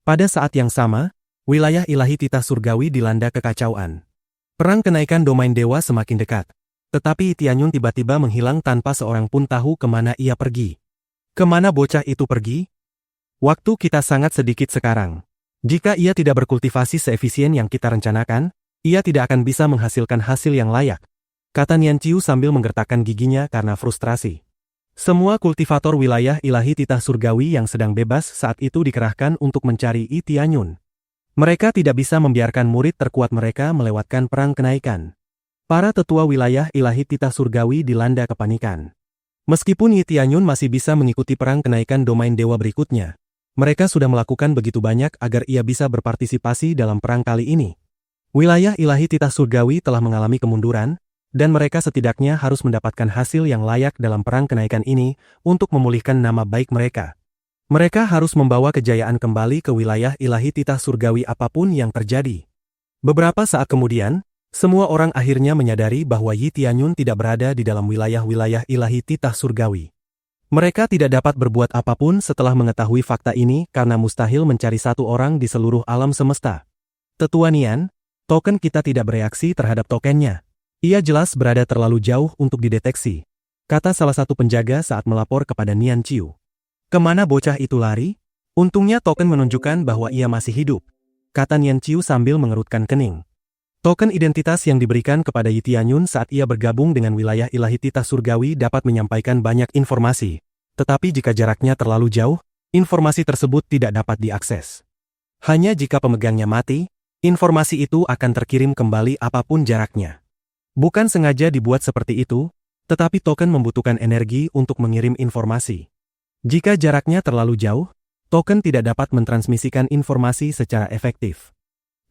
Pada saat yang sama, wilayah ilahi titah surgawi dilanda kekacauan. Perang kenaikan domain dewa semakin dekat. Tetapi Tianyun tiba-tiba menghilang tanpa seorang pun tahu kemana ia pergi. Kemana bocah itu pergi? Waktu kita sangat sedikit sekarang. Jika ia tidak berkultivasi seefisien yang kita rencanakan, ia tidak akan bisa menghasilkan hasil yang layak, kata Nian Qiu sambil menggertakkan giginya karena frustrasi. Semua kultivator wilayah ilahi titah surgawi yang sedang bebas saat itu dikerahkan untuk mencari Tianyun. Mereka tidak bisa membiarkan murid terkuat mereka melewatkan perang kenaikan. Para tetua wilayah ilahi titah surgawi dilanda kepanikan. Meskipun Tianyun masih bisa mengikuti perang kenaikan domain dewa berikutnya, mereka sudah melakukan begitu banyak agar ia bisa berpartisipasi dalam perang kali ini. Wilayah ilahi titah surgawi telah mengalami kemunduran, dan mereka setidaknya harus mendapatkan hasil yang layak dalam perang kenaikan ini untuk memulihkan nama baik mereka. Mereka harus membawa kejayaan kembali ke wilayah ilahi titah surgawi apapun yang terjadi. Beberapa saat kemudian, semua orang akhirnya menyadari bahwa Tianyun tidak berada di dalam wilayah-wilayah ilahi titah surgawi. Mereka tidak dapat berbuat apapun setelah mengetahui fakta ini karena mustahil mencari satu orang di seluruh alam semesta. Tetua Nian, token kita tidak bereaksi terhadap tokennya. Ia jelas berada terlalu jauh untuk dideteksi, kata salah satu penjaga saat melapor kepada Nian Qiu. Kemana bocah itu lari? Untungnya token menunjukkan bahwa ia masih hidup, kata Nian Qiu sambil mengerutkan kening. Token identitas yang diberikan kepada Tianyun saat ia bergabung dengan wilayah ilahi titah surgawi dapat menyampaikan banyak informasi, tetapi jika jaraknya terlalu jauh, informasi tersebut tidak dapat diakses. Hanya jika pemegangnya mati, Informasi itu akan terkirim kembali apapun jaraknya. Bukan sengaja dibuat seperti itu, tetapi token membutuhkan energi untuk mengirim informasi. Jika jaraknya terlalu jauh, token tidak dapat mentransmisikan informasi secara efektif.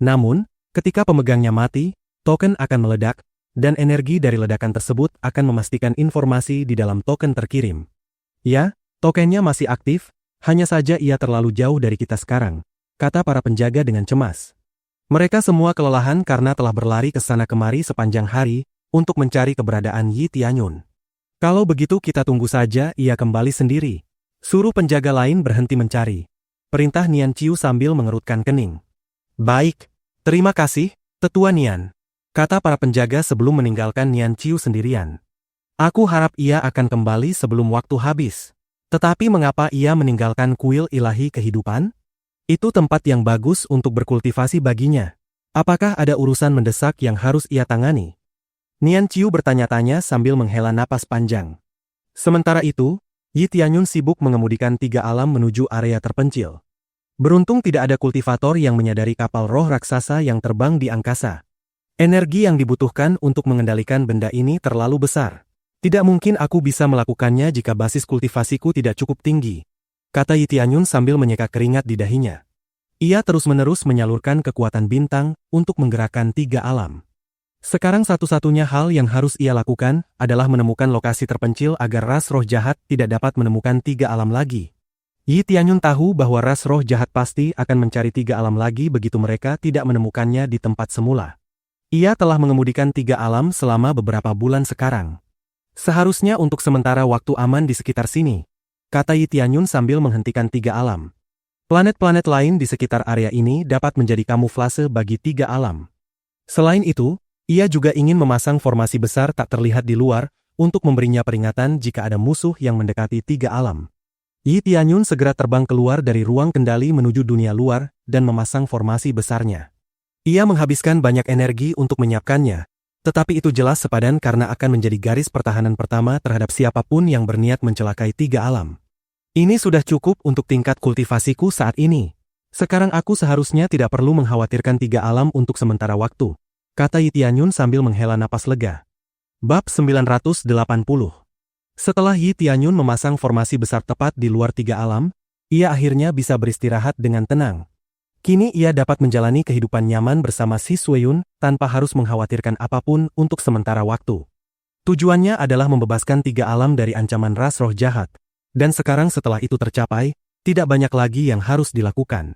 Namun, ketika pemegangnya mati, token akan meledak, dan energi dari ledakan tersebut akan memastikan informasi di dalam token terkirim. Ya, tokennya masih aktif, hanya saja ia terlalu jauh dari kita sekarang, kata para penjaga dengan cemas. Mereka semua kelelahan karena telah berlari ke sana kemari sepanjang hari untuk mencari keberadaan Yi Tianyun. Kalau begitu kita tunggu saja ia kembali sendiri. Suruh penjaga lain berhenti mencari. Perintah Nian Qiu sambil mengerutkan kening. Baik, terima kasih, Tetua Nian, kata para penjaga sebelum meninggalkan Nian Qiu sendirian. Aku harap ia akan kembali sebelum waktu habis. Tetapi mengapa ia meninggalkan kuil ilahi kehidupan? Itu tempat yang bagus untuk berkultivasi baginya. Apakah ada urusan mendesak yang harus ia tangani? Nian Qiu bertanya-tanya sambil menghela napas panjang. Sementara itu, Yi Tianyun sibuk mengemudikan 3 alam menuju area terpencil. Beruntung tidak ada kultivator yang menyadari kapal roh raksasa yang terbang di angkasa. Energi yang dibutuhkan untuk mengendalikan benda ini terlalu besar. Tidak mungkin aku bisa melakukannya jika basis kultivasiku tidak cukup tinggi, kata Yi Tianyun sambil menyeka keringat di dahinya. Ia terus-menerus menyalurkan kekuatan bintang untuk menggerakkan 3 alam. Sekarang satu-satunya hal yang harus ia lakukan adalah menemukan lokasi terpencil agar ras roh jahat tidak dapat menemukan 3 alam lagi. Yi Tianyun tahu bahwa ras roh jahat pasti akan mencari 3 alam lagi begitu mereka tidak menemukannya di tempat semula. Ia telah mengemudikan 3 alam selama beberapa bulan sekarang. Seharusnya untuk sementara waktu aman di sekitar sini, kata Yi Tianyun sambil menghentikan 3 alam. Planet-planet lain di sekitar area ini dapat menjadi kamuflase bagi 3 alam. Selain itu, ia juga ingin memasang formasi besar tak terlihat di luar untuk memberinya peringatan jika ada musuh yang mendekati 3 alam. Yi Tianyun segera terbang keluar dari ruang kendali menuju dunia luar dan memasang formasi besarnya. Ia menghabiskan banyak energi untuk menyiapkannya, tetapi itu jelas sepadan karena akan menjadi garis pertahanan pertama terhadap siapapun yang berniat mencelakai 3 alam. Ini sudah cukup untuk tingkat kultivasiku saat ini. Sekarang aku seharusnya tidak perlu mengkhawatirkan 3 alam untuk sementara waktu, kata Yi Tianyun sambil menghela napas lega. Bab 980. Setelah Yi Tianyun memasang formasi besar tepat di luar 3 alam, ia akhirnya bisa beristirahat dengan tenang. Kini ia dapat menjalani kehidupan nyaman bersama Si Sueyun tanpa harus mengkhawatirkan apapun untuk sementara waktu. Tujuannya adalah membebaskan 3 alam dari ancaman ras roh jahat, dan sekarang setelah itu tercapai, tidak banyak lagi yang harus dilakukan.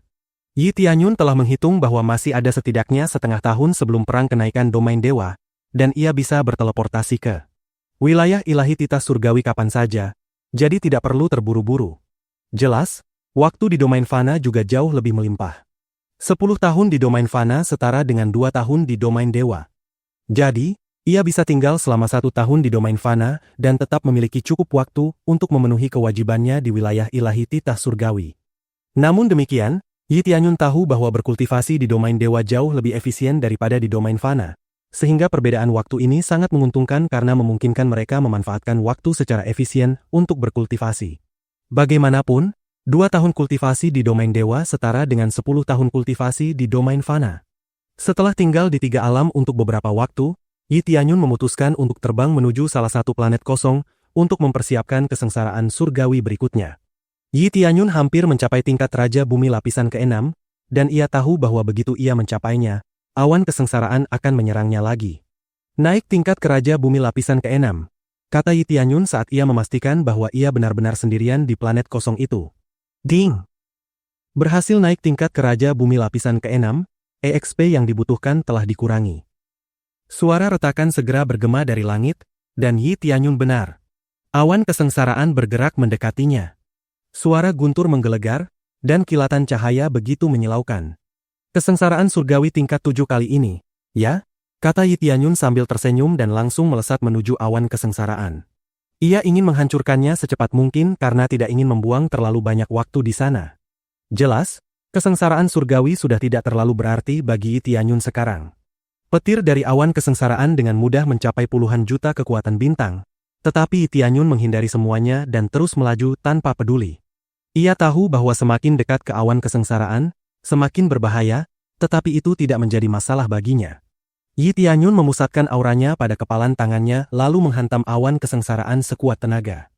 Yi Tianyun telah menghitung bahwa masih ada setidaknya setengah tahun sebelum perang kenaikan domain dewa, dan ia bisa berteleportasi ke wilayah ilahi titah surgawi kapan saja, jadi tidak perlu terburu-buru. Jelas, waktu di domain fana juga jauh lebih melimpah. 10 tahun di domain fana setara dengan 2 tahun di domain dewa. Jadi, ia bisa tinggal selama 1 tahun di domain fana dan tetap memiliki cukup waktu untuk memenuhi kewajibannya di wilayah ilahi titah surgawi. Namun demikian, Yi Tianyun tahu bahwa berkultivasi di domain dewa jauh lebih efisien daripada di domain fana, sehingga perbedaan waktu ini sangat menguntungkan karena memungkinkan mereka memanfaatkan waktu secara efisien untuk berkultivasi. Bagaimanapun, 2 tahun kultivasi di domain dewa setara dengan 10 tahun kultivasi di domain fana. Setelah tinggal di 3 alam untuk beberapa waktu, Yi Tianyun memutuskan untuk terbang menuju salah satu planet kosong untuk mempersiapkan kesengsaraan surgawi berikutnya. Yi Tianyun hampir mencapai tingkat Raja Bumi lapisan ke-6, dan ia tahu bahwa begitu ia mencapainya, awan kesengsaraan akan menyerangnya lagi. Naik tingkat ke Raja Bumi lapisan ke-6, kata Yi Tianyun saat ia memastikan bahwa ia benar-benar sendirian di planet kosong itu. Ding! Berhasil naik tingkat ke Raja Bumi lapisan ke-6, EXP yang dibutuhkan telah dikurangi. Suara retakan segera bergema dari langit, dan Yi Tianyun benar. Awan kesengsaraan bergerak mendekatinya. Suara guntur menggelegar, dan kilatan cahaya begitu menyilaukan. Kesengsaraan surgawi tingkat 7 kali ini, ya? Kata Yi Tianyun sambil tersenyum dan langsung melesat menuju awan kesengsaraan. Ia ingin menghancurkannya secepat mungkin karena tidak ingin membuang terlalu banyak waktu di sana. Jelas, kesengsaraan surgawi sudah tidak terlalu berarti bagi Yi Tianyun sekarang. Petir dari awan kesengsaraan dengan mudah mencapai puluhan juta kekuatan bintang, tetapi Yi Tianyun menghindari semuanya dan terus melaju tanpa peduli. Ia tahu bahwa semakin dekat ke awan kesengsaraan, semakin berbahaya, tetapi itu tidak menjadi masalah baginya. Yi Tianyun memusatkan auranya pada kepalan tangannya lalu menghantam awan kesengsaraan sekuat tenaga.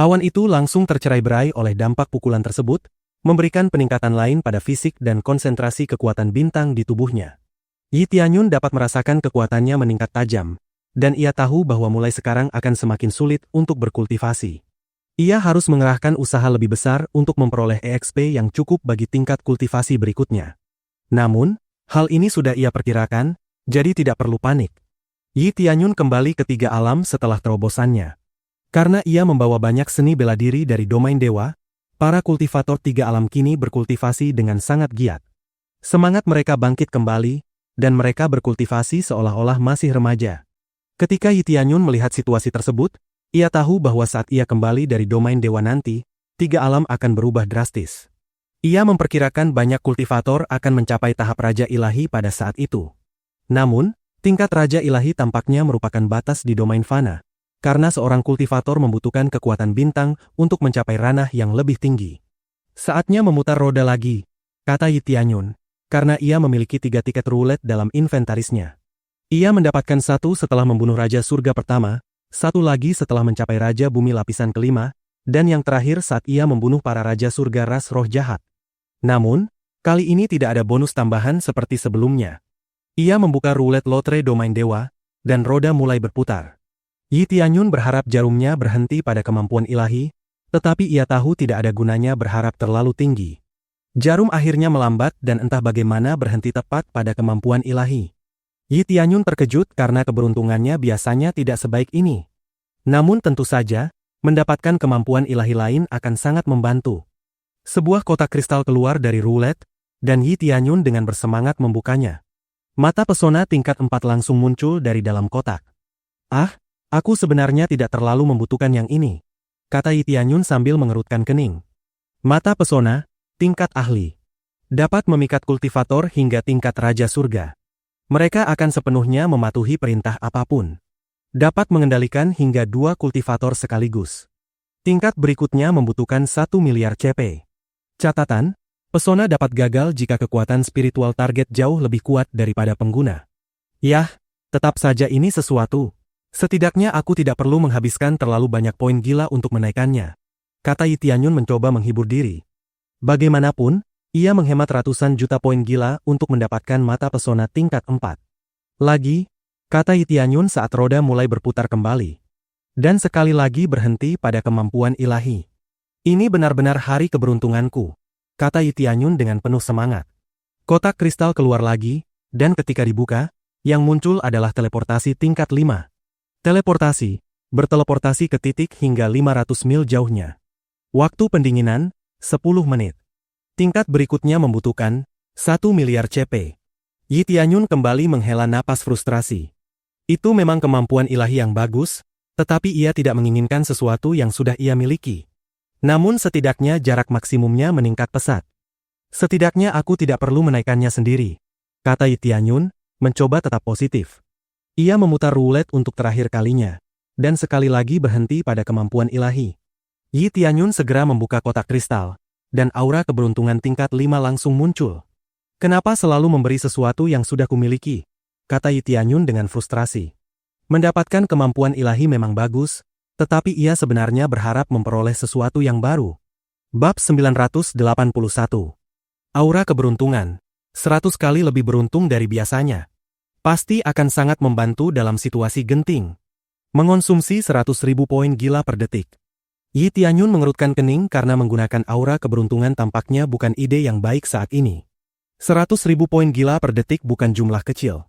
Awan itu langsung tercerai-berai oleh dampak pukulan tersebut, memberikan peningkatan lain pada fisik dan konsentrasi kekuatan bintang di tubuhnya. Yi Tianyun dapat merasakan kekuatannya meningkat tajam, dan ia tahu bahwa mulai sekarang akan semakin sulit untuk berkultivasi. Ia harus mengerahkan usaha lebih besar untuk memperoleh EXP yang cukup bagi tingkat kultivasi berikutnya. Namun, hal ini sudah ia perkirakan, jadi tidak perlu panik. Yi Tianyun kembali ke tiga alam setelah terobosannya. Karena ia membawa banyak seni bela diri dari domain dewa, para kultivator tiga alam kini berkultivasi dengan sangat giat. Semangat mereka bangkit kembali, dan mereka berkultivasi seolah-olah masih remaja. Ketika Yi Tianyun melihat situasi tersebut, ia tahu bahwa saat ia kembali dari domain dewa nanti, tiga alam akan berubah drastis. Ia memperkirakan banyak kultivator akan mencapai tahap Raja Ilahi pada saat itu. Namun, tingkat Raja Ilahi tampaknya merupakan batas di domain fana, karena seorang kultivator membutuhkan kekuatan bintang untuk mencapai ranah yang lebih tinggi. Saatnya memutar roda lagi, kata Yi Tianyun, karena ia memiliki 3 tiket roulette dalam inventarisnya. Ia mendapatkan 1 setelah membunuh Raja Surga pertama, 1 lagi setelah mencapai Raja Bumi lapisan kelima, dan yang terakhir saat ia membunuh para Raja Surga ras roh jahat. Namun, kali ini tidak ada bonus tambahan seperti sebelumnya. Ia membuka roulette lotre domain dewa, dan roda mulai berputar. Yi Tianyun berharap jarumnya berhenti pada kemampuan ilahi, tetapi ia tahu tidak ada gunanya berharap terlalu tinggi. Jarum akhirnya melambat dan entah bagaimana berhenti tepat pada kemampuan ilahi. Yi Tianyun terkejut karena keberuntungannya biasanya tidak sebaik ini. Namun tentu saja, mendapatkan kemampuan ilahi lain akan sangat membantu. Sebuah kotak kristal keluar dari roulette, dan Yi Tianyun dengan bersemangat membukanya. Mata pesona tingkat 4 langsung muncul dari dalam kotak. Ah, aku sebenarnya tidak terlalu membutuhkan yang ini, kata Yi Tianyun sambil mengerutkan kening. Mata pesona, tingkat ahli. Dapat memikat kultivator hingga tingkat Raja Surga. Mereka akan sepenuhnya mematuhi perintah apapun. Dapat mengendalikan hingga 2 kultivator sekaligus. Tingkat berikutnya membutuhkan 1 miliar CP. Catatan, pesona dapat gagal jika kekuatan spiritual target jauh lebih kuat daripada pengguna. Yah, tetap saja ini sesuatu. Setidaknya aku tidak perlu menghabiskan terlalu banyak poin gila untuk menaikkannya, kata Yi Tianyun mencoba menghibur diri. Bagaimanapun, ia menghemat ratusan juta poin gila untuk mendapatkan mata pesona tingkat 4. Lagi, kata Yi Tianyun saat roda mulai berputar kembali. Dan sekali lagi berhenti pada kemampuan ilahi. Ini benar-benar hari keberuntunganku, kata Yi Tianyun dengan penuh semangat. Kotak kristal keluar lagi, dan ketika dibuka, yang muncul adalah teleportasi tingkat 5. Teleportasi, berteleportasi ke titik hingga 500 mil jauhnya. Waktu pendinginan, 10 menit. Tingkat berikutnya membutuhkan 1 miliar CP. Yi Tianyun kembali menghela napas frustrasi. Itu memang kemampuan ilahi yang bagus, tetapi ia tidak menginginkan sesuatu yang sudah ia miliki. Namun setidaknya jarak maksimumnya meningkat pesat. Setidaknya aku tidak perlu menaikkannya sendiri, kata Yi Tianyun, mencoba tetap positif. Ia memutar roulette untuk terakhir kalinya, dan sekali lagi berhenti pada kemampuan ilahi. Yi Tianyun segera membuka kotak kristal, dan aura keberuntungan tingkat 5 langsung muncul. Kenapa selalu memberi sesuatu yang sudah kumiliki? Kata Yi Tianyun dengan frustrasi. Mendapatkan kemampuan ilahi memang bagus, tetapi ia sebenarnya berharap memperoleh sesuatu yang baru. Bab 981. Aura keberuntungan. 100 kali lebih beruntung dari biasanya. Pasti akan sangat membantu dalam situasi genting. Mengonsumsi 100.000 poin gila per detik. Yi Tianyun mengerutkan kening karena menggunakan aura keberuntungan tampaknya bukan ide yang baik saat ini. 100.000 poin gila per detik bukan jumlah kecil.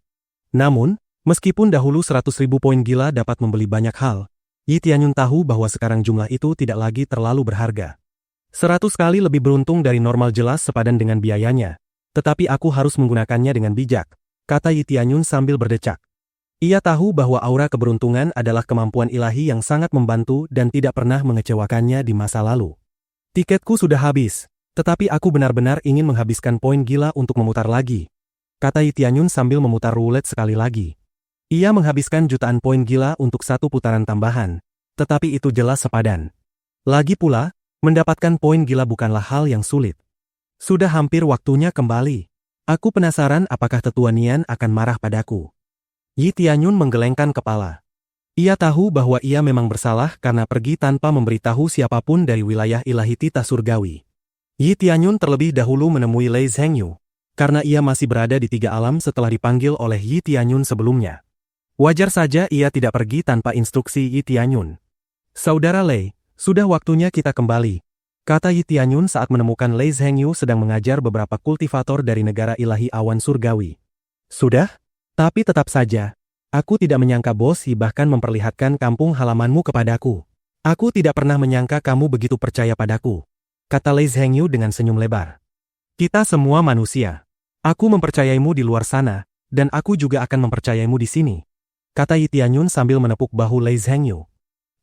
Namun, meskipun dahulu 100.000 poin gila dapat membeli banyak hal, Yi Tianyun tahu bahwa sekarang jumlah itu tidak lagi terlalu berharga. 100 kali lebih beruntung dari normal jelas sepadan dengan biayanya, tetapi aku harus menggunakannya dengan bijak, kata Yi Tianyun sambil berdecak. Ia tahu bahwa aura keberuntungan adalah kemampuan ilahi yang sangat membantu dan tidak pernah mengecewakannya di masa lalu. Tiketku sudah habis, tetapi aku benar-benar ingin menghabiskan poin gila untuk memutar lagi, kata Yi Tianyun sambil memutar roulette sekali lagi. Ia menghabiskan jutaan poin gila untuk 1 putaran tambahan, tetapi itu jelas sepadan. Lagi pula, mendapatkan poin gila bukanlah hal yang sulit. Sudah hampir waktunya kembali. Aku penasaran apakah Tetua Nian akan marah padaku. Yi Tianyun menggelengkan kepala. Ia tahu bahwa ia memang bersalah karena pergi tanpa memberitahu siapapun dari wilayah ilahi titah surgawi. Yi Tianyun terlebih dahulu menemui Lei Zhengyu, karena ia masih berada di tiga alam setelah dipanggil oleh Yi Tianyun sebelumnya. Wajar saja ia tidak pergi tanpa instruksi Yi Tianyun. Saudara Lei, sudah waktunya kita kembali, kata Yi Tianyun saat menemukan Lei Zhengyu sedang mengajar beberapa kultivator dari negara ilahi awan surgawi. Sudah? Tapi tetap saja, aku tidak menyangka Bos Yi bahkan memperlihatkan kampung halamanmu kepadaku. Aku tidak pernah menyangka kamu begitu percaya padaku, kata Lei Zhengyu dengan senyum lebar. Kita semua manusia. Aku mempercayaimu di luar sana, dan aku juga akan mempercayaimu di sini, kata Yi Tianyun sambil menepuk bahu Lei Zhengyu.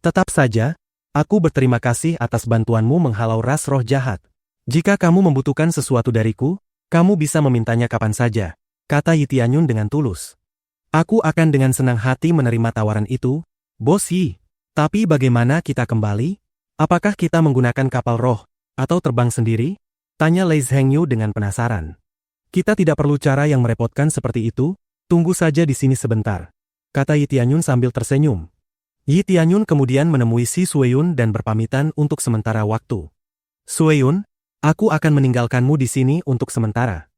Tetap saja, aku berterima kasih atas bantuanmu menghalau ras roh jahat. Jika kamu membutuhkan sesuatu dariku, kamu bisa memintanya kapan saja, kata Yi Tianyun dengan tulus. Aku akan dengan senang hati menerima tawaran itu, Bos Yi. Tapi bagaimana kita kembali? Apakah kita menggunakan kapal roh, atau terbang sendiri? Tanya Lei Zhengyu dengan penasaran. Kita tidak perlu cara yang merepotkan seperti itu, tunggu saja di sini sebentar, kata Yi Tianyun sambil tersenyum. Yi Tianyun kemudian menemui si Sueyun dan berpamitan untuk sementara waktu. Sueyun, aku akan meninggalkanmu di sini untuk sementara.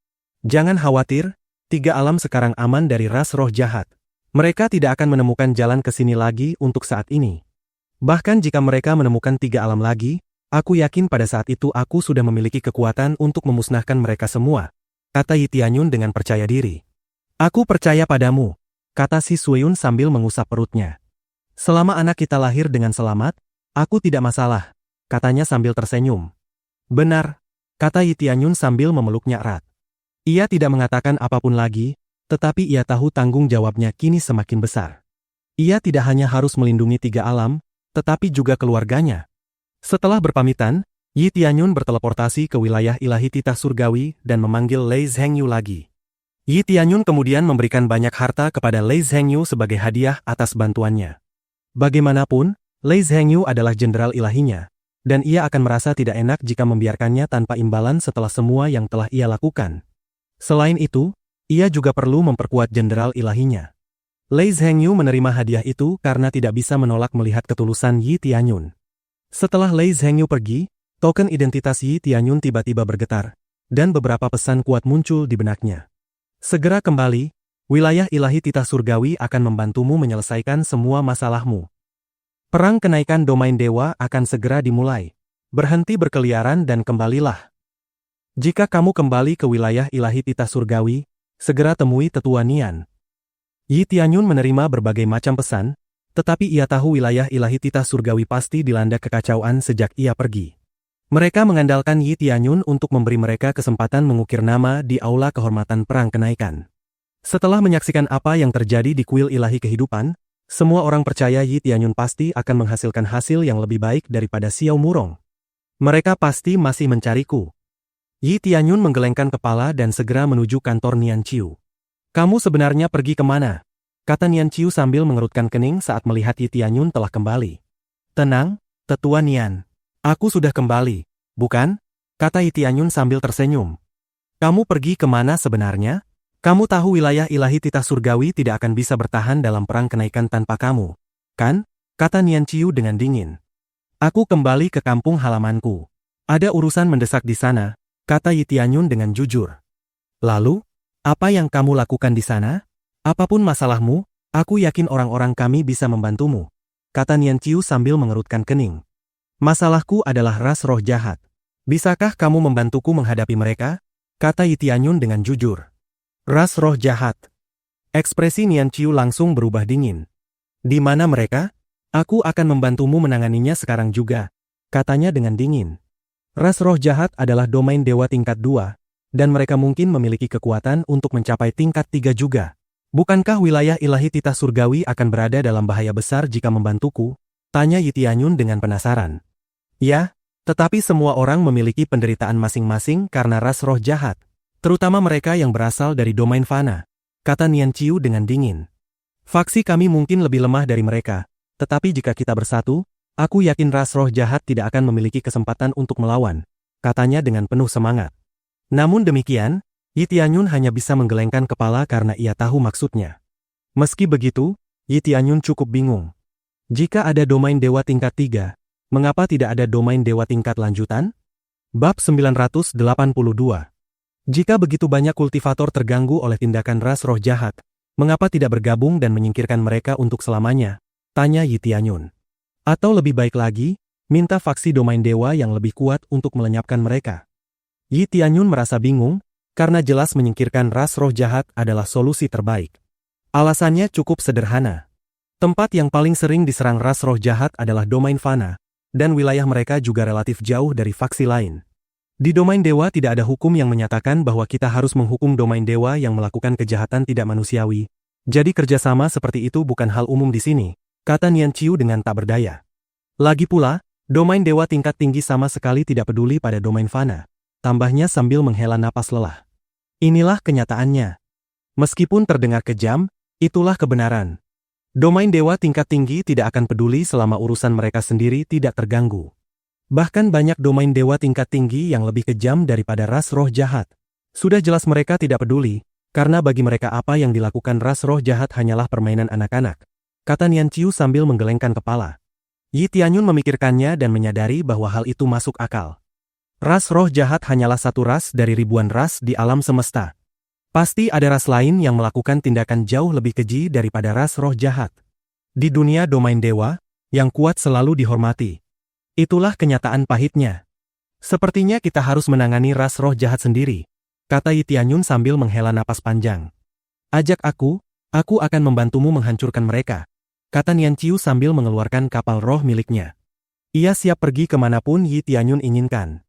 Jangan khawatir, tiga alam sekarang aman dari ras roh jahat. Mereka tidak akan menemukan jalan ke sini lagi untuk saat ini. Bahkan jika mereka menemukan tiga alam lagi, aku yakin pada saat itu aku sudah memiliki kekuatan untuk memusnahkan mereka semua, kata Yi Tianyun dengan percaya diri. Aku percaya padamu, kata si Sueyun sambil mengusap perutnya. Selama anak kita lahir dengan selamat, aku tidak masalah, katanya sambil tersenyum. Benar, kata Yi Tianyun sambil memeluknya erat. Ia tidak mengatakan apapun lagi, tetapi ia tahu tanggung jawabnya kini semakin besar. Ia tidak hanya harus melindungi tiga alam, tetapi juga keluarganya. Setelah berpamitan, Yi Tianyun berteleportasi ke wilayah ilahi titah surgawi dan memanggil Lei Zhengyu lagi. Yi Tianyun kemudian memberikan banyak harta kepada Lei Zhengyu sebagai hadiah atas bantuannya. Bagaimanapun, Lei Zhengyu adalah jenderal ilahinya, dan ia akan merasa tidak enak jika membiarkannya tanpa imbalan setelah semua yang telah ia lakukan. Selain itu, ia juga perlu memperkuat jenderal ilahinya. Lei Zhengyu menerima hadiah itu karena tidak bisa menolak melihat ketulusan Yi Tianyun. Setelah Lei Zhengyu pergi, token identitas Yi Tianyun tiba-tiba bergetar, dan beberapa pesan kuat muncul di benaknya. Segera kembali, wilayah ilahi titah surgawi akan membantumu menyelesaikan semua masalahmu. Perang kenaikan domain dewa akan segera dimulai. Berhenti berkeliaran dan kembalilah. Jika kamu kembali ke wilayah ilahi titah surgawi, segera temui Tetua Nian. Yi Tianyun menerima berbagai macam pesan, tetapi ia tahu wilayah ilahi titah surgawi pasti dilanda kekacauan sejak ia pergi. Mereka mengandalkan Yi Tianyun untuk memberi mereka kesempatan mengukir nama di aula kehormatan perang kenaikan. Setelah menyaksikan apa yang terjadi di kuil ilahi kehidupan, semua orang percaya Yi Tianyun pasti akan menghasilkan hasil yang lebih baik daripada Xiao Murong. Mereka pasti masih mencariku. Yi Tianyun menggelengkan kepala dan segera menuju kantor Nian Qiu. Kamu sebenarnya pergi kemana? Kata Nian Qiu sambil mengerutkan kening saat melihat Yi Tianyun telah kembali. Tenang, Tetua Nian. Aku sudah kembali, bukan? Kata Yi Tianyun sambil tersenyum. Kamu pergi kemana sebenarnya? Kamu tahu wilayah ilahi titah surgawi tidak akan bisa bertahan dalam perang kenaikan tanpa kamu, kan? Kata Nian Qiu dengan dingin. Aku kembali ke kampung halamanku. Ada urusan mendesak di sana, kata Yi Tianyun dengan jujur. Lalu, apa yang kamu lakukan di sana? Apapun masalahmu, aku yakin orang-orang kami bisa membantumu, kata Nian Qiu sambil mengerutkan kening. Masalahku adalah ras roh jahat. Bisakah kamu membantuku menghadapi mereka? Kata Yi Tianyun dengan jujur. Ras roh jahat. Ekspresi Nian Qiu langsung berubah dingin. Di mana mereka? Aku akan membantumu menanganinya sekarang juga, katanya dengan dingin. Ras roh jahat adalah domain dewa tingkat 2, dan mereka mungkin memiliki kekuatan untuk mencapai tingkat 3 juga. Bukankah wilayah ilahi titah surgawi akan berada dalam bahaya besar jika membantuku? Tanya Yi Tianyun dengan penasaran. Ya, tetapi semua orang memiliki penderitaan masing-masing karena ras roh jahat, terutama mereka yang berasal dari domain fana, kata Nian Qiu dengan dingin. Faksi kami mungkin lebih lemah dari mereka, tetapi jika kita bersatu, aku yakin ras roh jahat tidak akan memiliki kesempatan untuk melawan, katanya dengan penuh semangat. Namun demikian, Yi Tianyun hanya bisa menggelengkan kepala karena ia tahu maksudnya. Meski begitu, Yi Tianyun cukup bingung. Jika ada domain dewa tingkat 3, mengapa tidak ada domain dewa tingkat lanjutan? Bab 982. Jika begitu banyak kultivator terganggu oleh tindakan ras roh jahat, mengapa tidak bergabung dan menyingkirkan mereka untuk selamanya? Tanya Yi Tianyun. Atau lebih baik lagi, minta faksi domain dewa yang lebih kuat untuk melenyapkan mereka. Yi Tianyun merasa bingung, karena jelas menyingkirkan ras roh jahat adalah solusi terbaik. Alasannya cukup sederhana. Tempat yang paling sering diserang ras roh jahat adalah domain fana, dan wilayah mereka juga relatif jauh dari faksi lain. Di domain dewa tidak ada hukum yang menyatakan bahwa kita harus menghukum domain dewa yang melakukan kejahatan tidak manusiawi. Jadi kerjasama seperti itu bukan hal umum di sini, kata Nian Qiu dengan tak berdaya. Lagi pula, domain dewa tingkat tinggi sama sekali tidak peduli pada domain fana. Tambahnya sambil menghela napas lelah. Inilah kenyataannya. Meskipun terdengar kejam, itulah kebenaran. Domain dewa tingkat tinggi tidak akan peduli selama urusan mereka sendiri tidak terganggu. Bahkan banyak domain dewa tingkat tinggi yang lebih kejam daripada ras roh jahat. Sudah jelas mereka tidak peduli, karena bagi mereka apa yang dilakukan ras roh jahat hanyalah permainan anak-anak, kata Nian Qiu sambil menggelengkan kepala. Yi Tianyun memikirkannya dan menyadari bahwa hal itu masuk akal. Ras roh jahat hanyalah satu ras dari ribuan ras di alam semesta. Pasti ada ras lain yang melakukan tindakan jauh lebih keji daripada ras roh jahat. Di dunia domain dewa, yang kuat selalu dihormati. Itulah kenyataan pahitnya. Sepertinya kita harus menangani ras roh jahat sendiri, kata Yi Tianyun sambil menghela napas panjang. Ajak aku akan membantumu menghancurkan mereka, kata Nian Qiu sambil mengeluarkan kapal roh miliknya. Ia siap pergi kemanapun Yi Tianyun inginkan.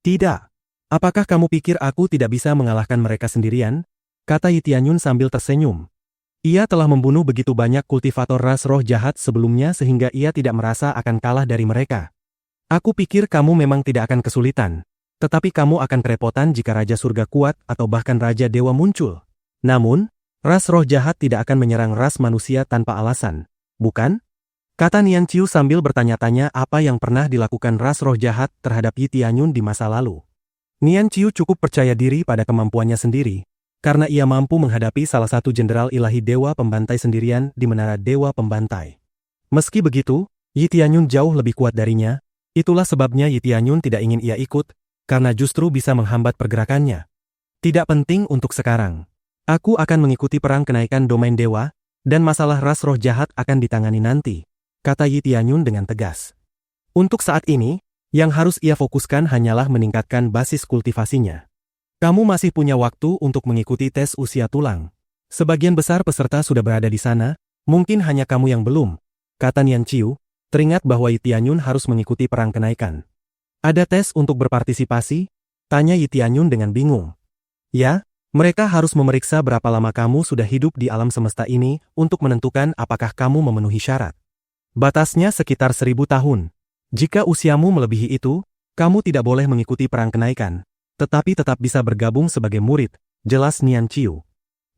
Tidak. Apakah kamu pikir aku tidak bisa mengalahkan mereka sendirian? Kata Yi Tianyun sambil tersenyum. Ia telah membunuh begitu banyak kultivator ras roh jahat sebelumnya sehingga ia tidak merasa akan kalah dari mereka. Aku pikir kamu memang tidak akan kesulitan. Tetapi kamu akan kerepotan jika Raja Surga kuat atau bahkan Raja Dewa muncul. Namun, ras roh jahat tidak akan menyerang ras manusia tanpa alasan. Bukan? Kata Nian Qiu sambil bertanya-tanya apa yang pernah dilakukan ras roh jahat terhadap Yi Tianyun di masa lalu. Nian Qiu cukup percaya diri pada kemampuannya sendiri, karena ia mampu menghadapi salah satu jenderal ilahi dewa pembantai sendirian di menara dewa pembantai. Meski begitu, Yi Tianyun jauh lebih kuat darinya, itulah sebabnya Yi Tianyun tidak ingin ia ikut, karena justru bisa menghambat pergerakannya. Tidak penting untuk sekarang. Aku akan mengikuti perang kenaikan domain dewa, dan masalah ras roh jahat akan ditangani nanti, kata Yi Tianyun dengan tegas. Untuk saat ini, yang harus ia fokuskan hanyalah meningkatkan basis kultivasinya. Kamu masih punya waktu untuk mengikuti tes usia tulang. Sebagian besar peserta sudah berada di sana, mungkin hanya kamu yang belum, kata Nian Qiu, teringat bahwa Yi Tianyun harus mengikuti perang kenaikan. Ada tes untuk berpartisipasi? Tanya Yi Tianyun dengan bingung. Ya, mereka harus memeriksa berapa lama kamu sudah hidup di alam semesta ini untuk menentukan apakah kamu memenuhi syarat. Batasnya sekitar 1000 tahun. Jika usiamu melebihi itu, kamu tidak boleh mengikuti perang kenaikan, tetapi tetap bisa bergabung sebagai murid, jelas Nian Qiu.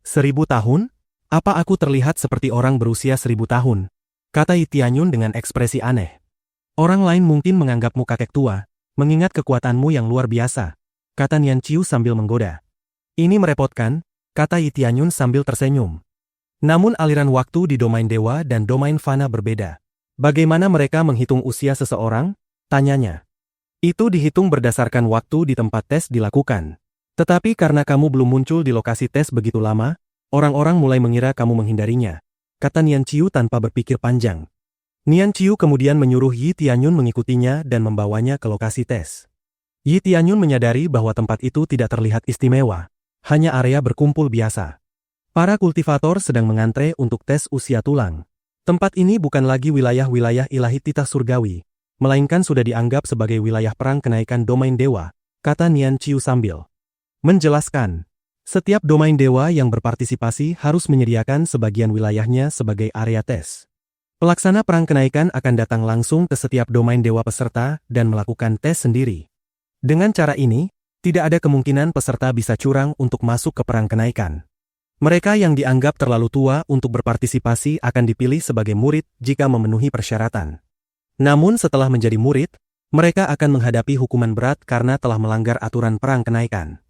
1000 tahun? Apa aku terlihat seperti orang berusia 1000 tahun? Kata Yi Tianyun dengan ekspresi aneh. Orang lain mungkin menganggapmu kakek tua, mengingat kekuatanmu yang luar biasa, kata Nian Qiu sambil menggoda. Ini merepotkan, kata Yi Tianyun sambil tersenyum. Namun aliran waktu di domain dewa dan domain fana berbeda. Bagaimana mereka menghitung usia seseorang? Tanyanya. Itu dihitung berdasarkan waktu di tempat tes dilakukan. Tetapi karena kamu belum muncul di lokasi tes begitu lama, orang-orang mulai mengira kamu menghindarinya, kata Nian Qiu tanpa berpikir panjang. Nian Qiu kemudian menyuruh Yi Tianyun mengikutinya dan membawanya ke lokasi tes. Yi Tianyun menyadari bahwa tempat itu tidak terlihat istimewa, hanya area berkumpul biasa. Para kultivator sedang mengantre untuk tes usia tulang. Tempat ini bukan lagi wilayah-wilayah ilahi titah surgawi, melainkan sudah dianggap sebagai wilayah perang kenaikan domain dewa, kata Nian Qiu sambil menjelaskan. Setiap domain dewa yang berpartisipasi harus menyediakan sebagian wilayahnya sebagai area tes. Pelaksana perang kenaikan akan datang langsung ke setiap domain dewa peserta dan melakukan tes sendiri. Dengan cara ini, tidak ada kemungkinan peserta bisa curang untuk masuk ke perang kenaikan. Mereka yang dianggap terlalu tua untuk berpartisipasi akan dipilih sebagai murid jika memenuhi persyaratan. Namun setelah menjadi murid, mereka akan menghadapi hukuman berat karena telah melanggar aturan perang kenaikan.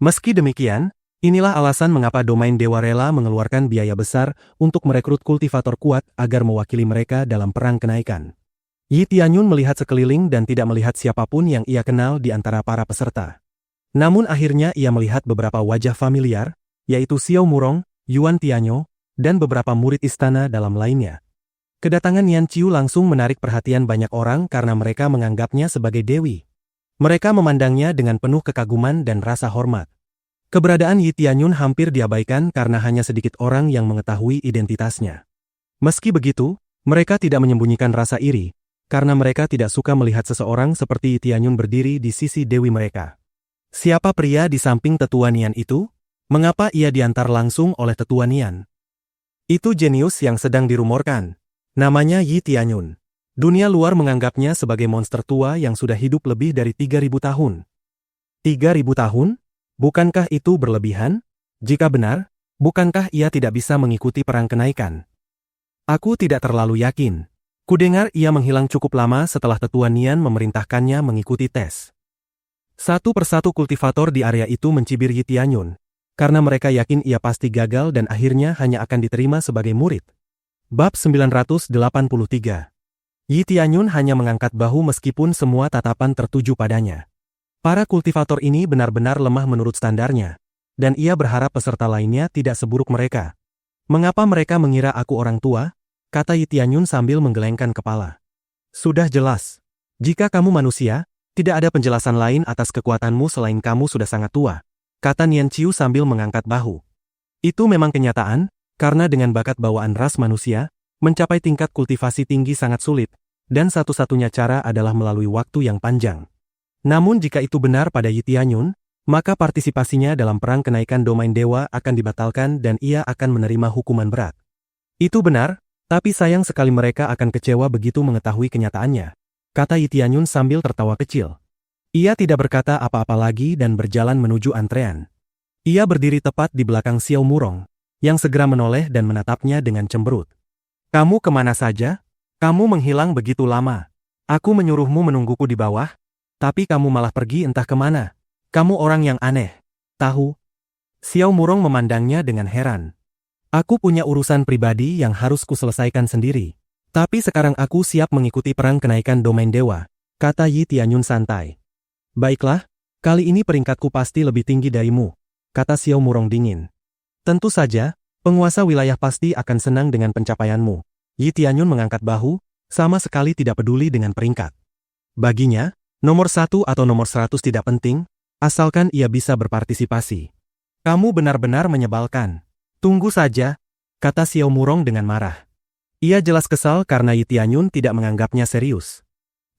Meski demikian, inilah alasan mengapa domain dewa rela mengeluarkan biaya besar untuk merekrut kultivator kuat agar mewakili mereka dalam perang kenaikan. Yi Tianyun melihat sekeliling dan tidak melihat siapapun yang ia kenal di antara para peserta. Namun akhirnya ia melihat beberapa wajah familiar, yaitu Xiao Murong, Yuan Tianyo, dan beberapa murid istana dalam lainnya. Kedatangan Yan Qiu langsung menarik perhatian banyak orang karena mereka menganggapnya sebagai dewi. Mereka memandangnya dengan penuh kekaguman dan rasa hormat. Keberadaan Yi Tianyun hampir diabaikan karena hanya sedikit orang yang mengetahui identitasnya. Meski begitu, mereka tidak menyembunyikan rasa iri, karena mereka tidak suka melihat seseorang seperti Yi Tianyun berdiri di sisi dewi mereka. Siapa pria di samping Tetua Nian itu? Mengapa ia diantar langsung oleh Tetua Nian? Itu jenius yang sedang dirumorkan. Namanya Yi Tianyun. Dunia luar menganggapnya sebagai monster tua yang sudah hidup lebih dari 3.000 tahun. 3.000 tahun? Bukankah itu berlebihan? Jika benar, bukankah ia tidak bisa mengikuti perang kenaikan? Aku tidak terlalu yakin. Kudengar ia menghilang cukup lama setelah Tetua Nian memerintahkannya mengikuti tes. Satu persatu kultivator di area itu mencibir Yi Tianyun, karena mereka yakin ia pasti gagal dan akhirnya hanya akan diterima sebagai murid. Bab 983. Yi Tianyun hanya mengangkat bahu meskipun semua tatapan tertuju padanya. Para kultivator ini benar-benar lemah menurut standarnya, dan ia berharap peserta lainnya tidak seburuk mereka. Mengapa mereka mengira aku orang tua? Kata Yi Tianyun sambil menggelengkan kepala. Sudah jelas. Jika kamu manusia, tidak ada penjelasan lain atas kekuatanmu selain kamu sudah sangat tua, kata Nian Qiu sambil mengangkat bahu. Itu memang kenyataan, karena dengan bakat bawaan ras manusia, mencapai tingkat kultivasi tinggi sangat sulit, dan satu-satunya cara adalah melalui waktu yang panjang. Namun jika itu benar pada Yi Tianyun, maka partisipasinya dalam perang kenaikan domain dewa akan dibatalkan dan ia akan menerima hukuman berat. Itu benar, tapi sayang sekali mereka akan kecewa begitu mengetahui kenyataannya, kata Yi Tianyun sambil tertawa kecil. Ia tidak berkata apa-apa lagi dan berjalan menuju antrean. Ia berdiri tepat di belakang Xiao Murong, yang segera menoleh dan menatapnya dengan cemberut. Kamu kemana saja? Kamu menghilang begitu lama. Aku menyuruhmu menungguku di bawah, tapi kamu malah pergi entah kemana. Kamu orang yang aneh. Tahu? Xiao Murong memandangnya dengan heran. Aku punya urusan pribadi yang harus kuselesaikan sendiri. Tapi sekarang aku siap mengikuti perang kenaikan domain dewa, kata Yi Tianyun santai. Baiklah, kali ini peringkatku pasti lebih tinggi darimu, kata Xiao Murong dingin. Tentu saja, penguasa wilayah pasti akan senang dengan pencapaianmu. Yi Tianyun mengangkat bahu, sama sekali tidak peduli dengan peringkat. Baginya, nomor 1 atau nomor 100 tidak penting, asalkan ia bisa berpartisipasi. Kamu benar-benar menyebalkan. Tunggu saja, kata Xiao Murong dengan marah. Ia jelas kesal karena Yi Tianyun tidak menganggapnya serius.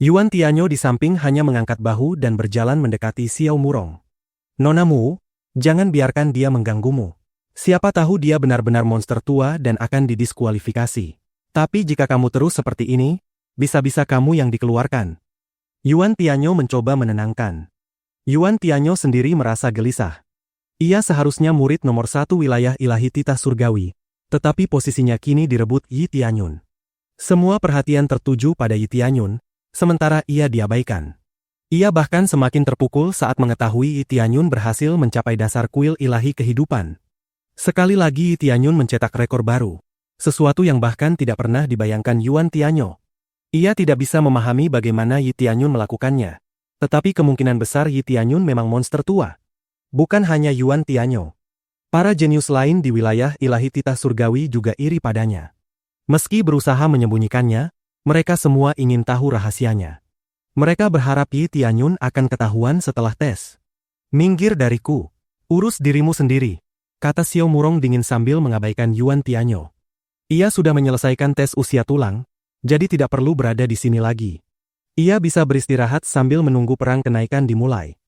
Yuan Tianyo di samping hanya mengangkat bahu dan berjalan mendekati Xiao Murong. Nona Mu, jangan biarkan dia mengganggumu. Siapa tahu dia benar-benar monster tua dan akan didiskualifikasi. Tapi jika kamu terus seperti ini, bisa-bisa kamu yang dikeluarkan. Yuan Tianyo mencoba menenangkan. Yuan Tianyo sendiri merasa gelisah. Ia seharusnya murid nomor 1 wilayah ilahi titah surgawi, tetapi posisinya kini direbut Yi Tianyun. Semua perhatian tertuju pada Yi Tianyun, sementara ia diabaikan. Ia bahkan semakin terpukul saat mengetahui Yi Tianyun berhasil mencapai dasar kuil ilahi kehidupan. Sekali lagi Yi Tianyun mencetak rekor baru. Sesuatu yang bahkan tidak pernah dibayangkan Yuan Tianyo. Ia tidak bisa memahami bagaimana Yi Tianyun melakukannya. Tetapi kemungkinan besar Yi Tianyun memang monster tua. Bukan hanya Yuan Tianyo. Para jenius lain di wilayah ilahi titah surgawi juga iri padanya. Meski berusaha menyembunyikannya, mereka semua ingin tahu rahasianya. Mereka berharap Yi Tianyun akan ketahuan setelah tes. Minggir dariku. Urus dirimu sendiri, kata Xiao Murong dingin sambil mengabaikan Yuan Tianyo. Ia sudah menyelesaikan tes usia tulang, jadi tidak perlu berada di sini lagi. Ia bisa beristirahat sambil menunggu perang kenaikan dimulai.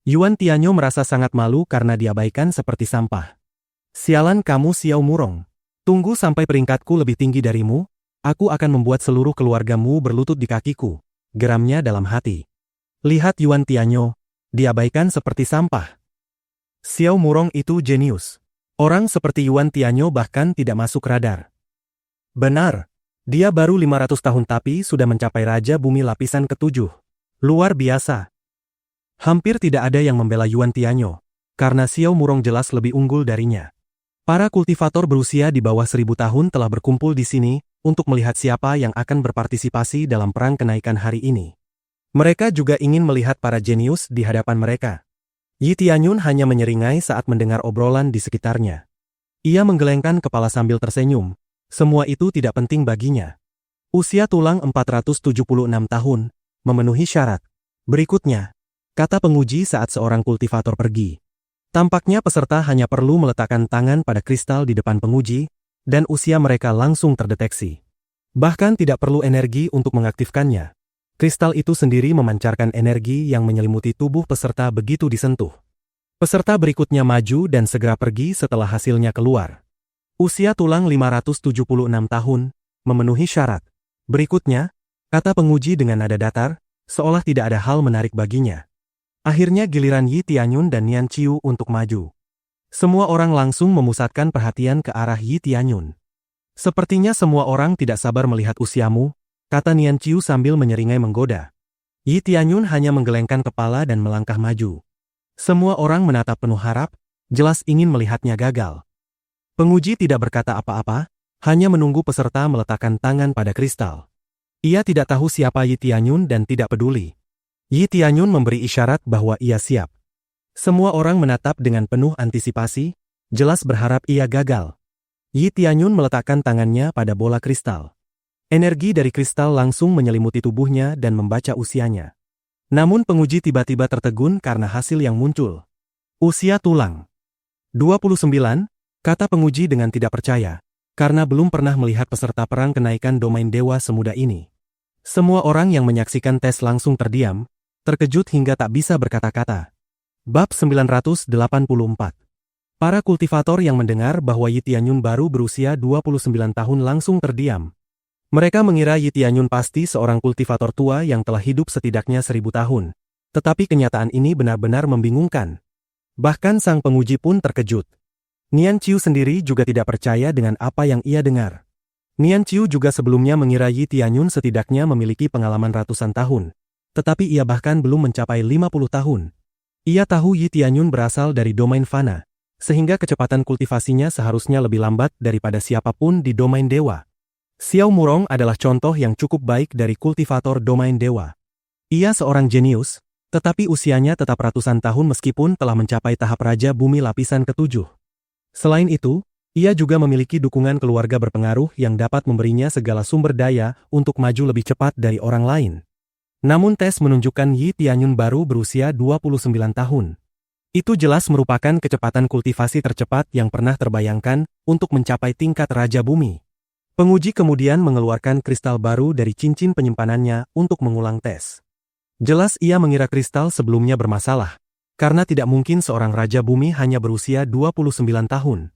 Yuan Tianyo merasa sangat malu karena diabaikan seperti sampah. Sialan kamu Xiao Murong. Tunggu sampai peringkatku lebih tinggi darimu, aku akan membuat seluruh keluargamu berlutut di kakiku, geramnya dalam hati. Lihat Yuan Tianyo, diabaikan seperti sampah. Xiao Murong itu jenius. Orang seperti Yuan Tianyo bahkan tidak masuk radar. Benar, dia baru 500 tahun tapi sudah mencapai Raja Bumi lapisan ke-7. Luar biasa. Hampir tidak ada yang membela Yuan Tianyo. karena Xiao Murong jelas lebih unggul darinya. Para kultivator berusia di bawah 1000 tahun telah berkumpul di sini untuk melihat siapa yang akan berpartisipasi dalam perang kenaikan hari ini. Mereka juga ingin melihat para jenius di hadapan mereka. Yi Tianyun hanya menyeringai saat mendengar obrolan di sekitarnya. Ia menggelengkan kepala sambil tersenyum. Semua itu tidak penting baginya. Usia tulang 476 tahun, memenuhi syarat. Berikutnya, kata penguji saat seorang kultivator pergi. Tampaknya peserta hanya perlu meletakkan tangan pada kristal di depan penguji, dan usia mereka langsung terdeteksi. Bahkan tidak perlu energi untuk mengaktifkannya. Kristal itu sendiri memancarkan energi yang menyelimuti tubuh peserta begitu disentuh. Peserta berikutnya maju dan segera pergi setelah hasilnya keluar. Usia tulang 576 tahun, memenuhi syarat. Berikutnya, kata penguji dengan nada datar, seolah tidak ada hal menarik baginya. Akhirnya giliran Yi Tianyun dan Nian Qiu untuk maju. Semua orang langsung memusatkan perhatian ke arah Yi Tianyun. Sepertinya semua orang tidak sabar melihat usiamu, kata Nian Qiu sambil menyeringai menggoda. Yi Tianyun hanya menggelengkan kepala dan melangkah maju. Semua orang menatap penuh harap, jelas ingin melihatnya gagal. Penguji tidak berkata apa-apa, hanya menunggu peserta meletakkan tangan pada kristal. Ia tidak tahu siapa Yi Tianyun dan tidak peduli. Yi Tianyun memberi isyarat bahwa ia siap. Semua orang menatap dengan penuh antisipasi, jelas berharap ia gagal. Yi Tianyun meletakkan tangannya pada bola kristal. Energi dari kristal langsung menyelimuti tubuhnya dan membaca usianya. Namun penguji tiba-tiba tertegun karena hasil yang muncul. Usia tulang 29, kata penguji dengan tidak percaya, karena belum pernah melihat peserta perang kenaikan domain dewa semudah ini. Semua orang yang menyaksikan tes langsung terdiam, terkejut hingga tak bisa berkata-kata. Bab 984. Para kultivator yang mendengar bahwa Yi Tianyun baru berusia 29 tahun langsung terdiam. Mereka mengira Yi Tianyun pasti seorang kultivator tua yang telah hidup setidaknya 1000 tahun. Tetapi kenyataan ini benar-benar membingungkan. Bahkan sang penguji pun terkejut. Nian Qiu sendiri juga tidak percaya dengan apa yang ia dengar. Nian Qiu juga sebelumnya mengira Yi Tianyun setidaknya memiliki pengalaman ratusan tahun. Tetapi ia bahkan belum mencapai 50 tahun. Ia tahu Yi Tianyun berasal dari domain fana, sehingga kecepatan kultivasinya seharusnya lebih lambat daripada siapapun di domain dewa. Xiao Murong adalah contoh yang cukup baik dari kultivator domain dewa. Ia seorang jenius, tetapi usianya tetap ratusan tahun meskipun telah mencapai tahap Raja Bumi lapisan ke-7. Selain itu, ia juga memiliki dukungan keluarga berpengaruh yang dapat memberinya segala sumber daya untuk maju lebih cepat dari orang lain. Namun tes menunjukkan Yi Tianyun baru berusia 29 tahun. Itu jelas merupakan kecepatan kultivasi tercepat yang pernah terbayangkan untuk mencapai tingkat Raja Bumi. Penguji kemudian mengeluarkan kristal baru dari cincin penyimpanannya untuk mengulang tes. Jelas ia mengira kristal sebelumnya bermasalah, karena tidak mungkin seorang Raja Bumi hanya berusia 29 tahun.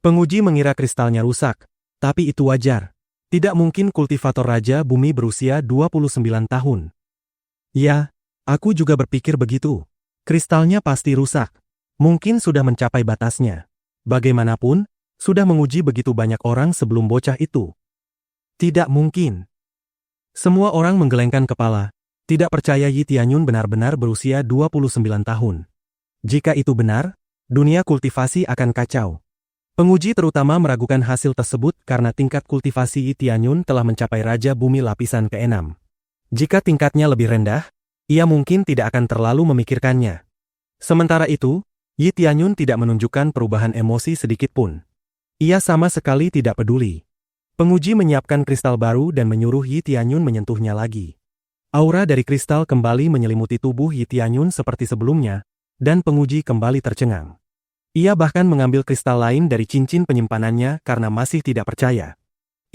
Penguji mengira kristalnya rusak, tapi itu wajar. Tidak mungkin kultivator Raja Bumi berusia 29 tahun. Ya, aku juga berpikir begitu. Kristalnya pasti rusak. Mungkin sudah mencapai batasnya. Bagaimanapun, sudah menguji begitu banyak orang sebelum bocah itu. Tidak mungkin. Semua orang menggelengkan kepala, tidak percaya Yi Tianyun benar-benar berusia 29 tahun. Jika itu benar, dunia kultivasi akan kacau. Penguji terutama meragukan hasil tersebut karena tingkat kultivasi Yi Tianyun telah mencapai Raja Bumi lapisan ke-6. Jika tingkatnya lebih rendah, ia mungkin tidak akan terlalu memikirkannya. Sementara itu, Yi Tianyun tidak menunjukkan perubahan emosi sedikit pun. Ia sama sekali tidak peduli. Penguji menyiapkan kristal baru dan menyuruh Yi Tianyun menyentuhnya lagi. Aura dari kristal kembali menyelimuti tubuh Yi Tianyun seperti sebelumnya, dan penguji kembali tercengang. Ia bahkan mengambil kristal lain dari cincin penyimpanannya karena masih tidak percaya.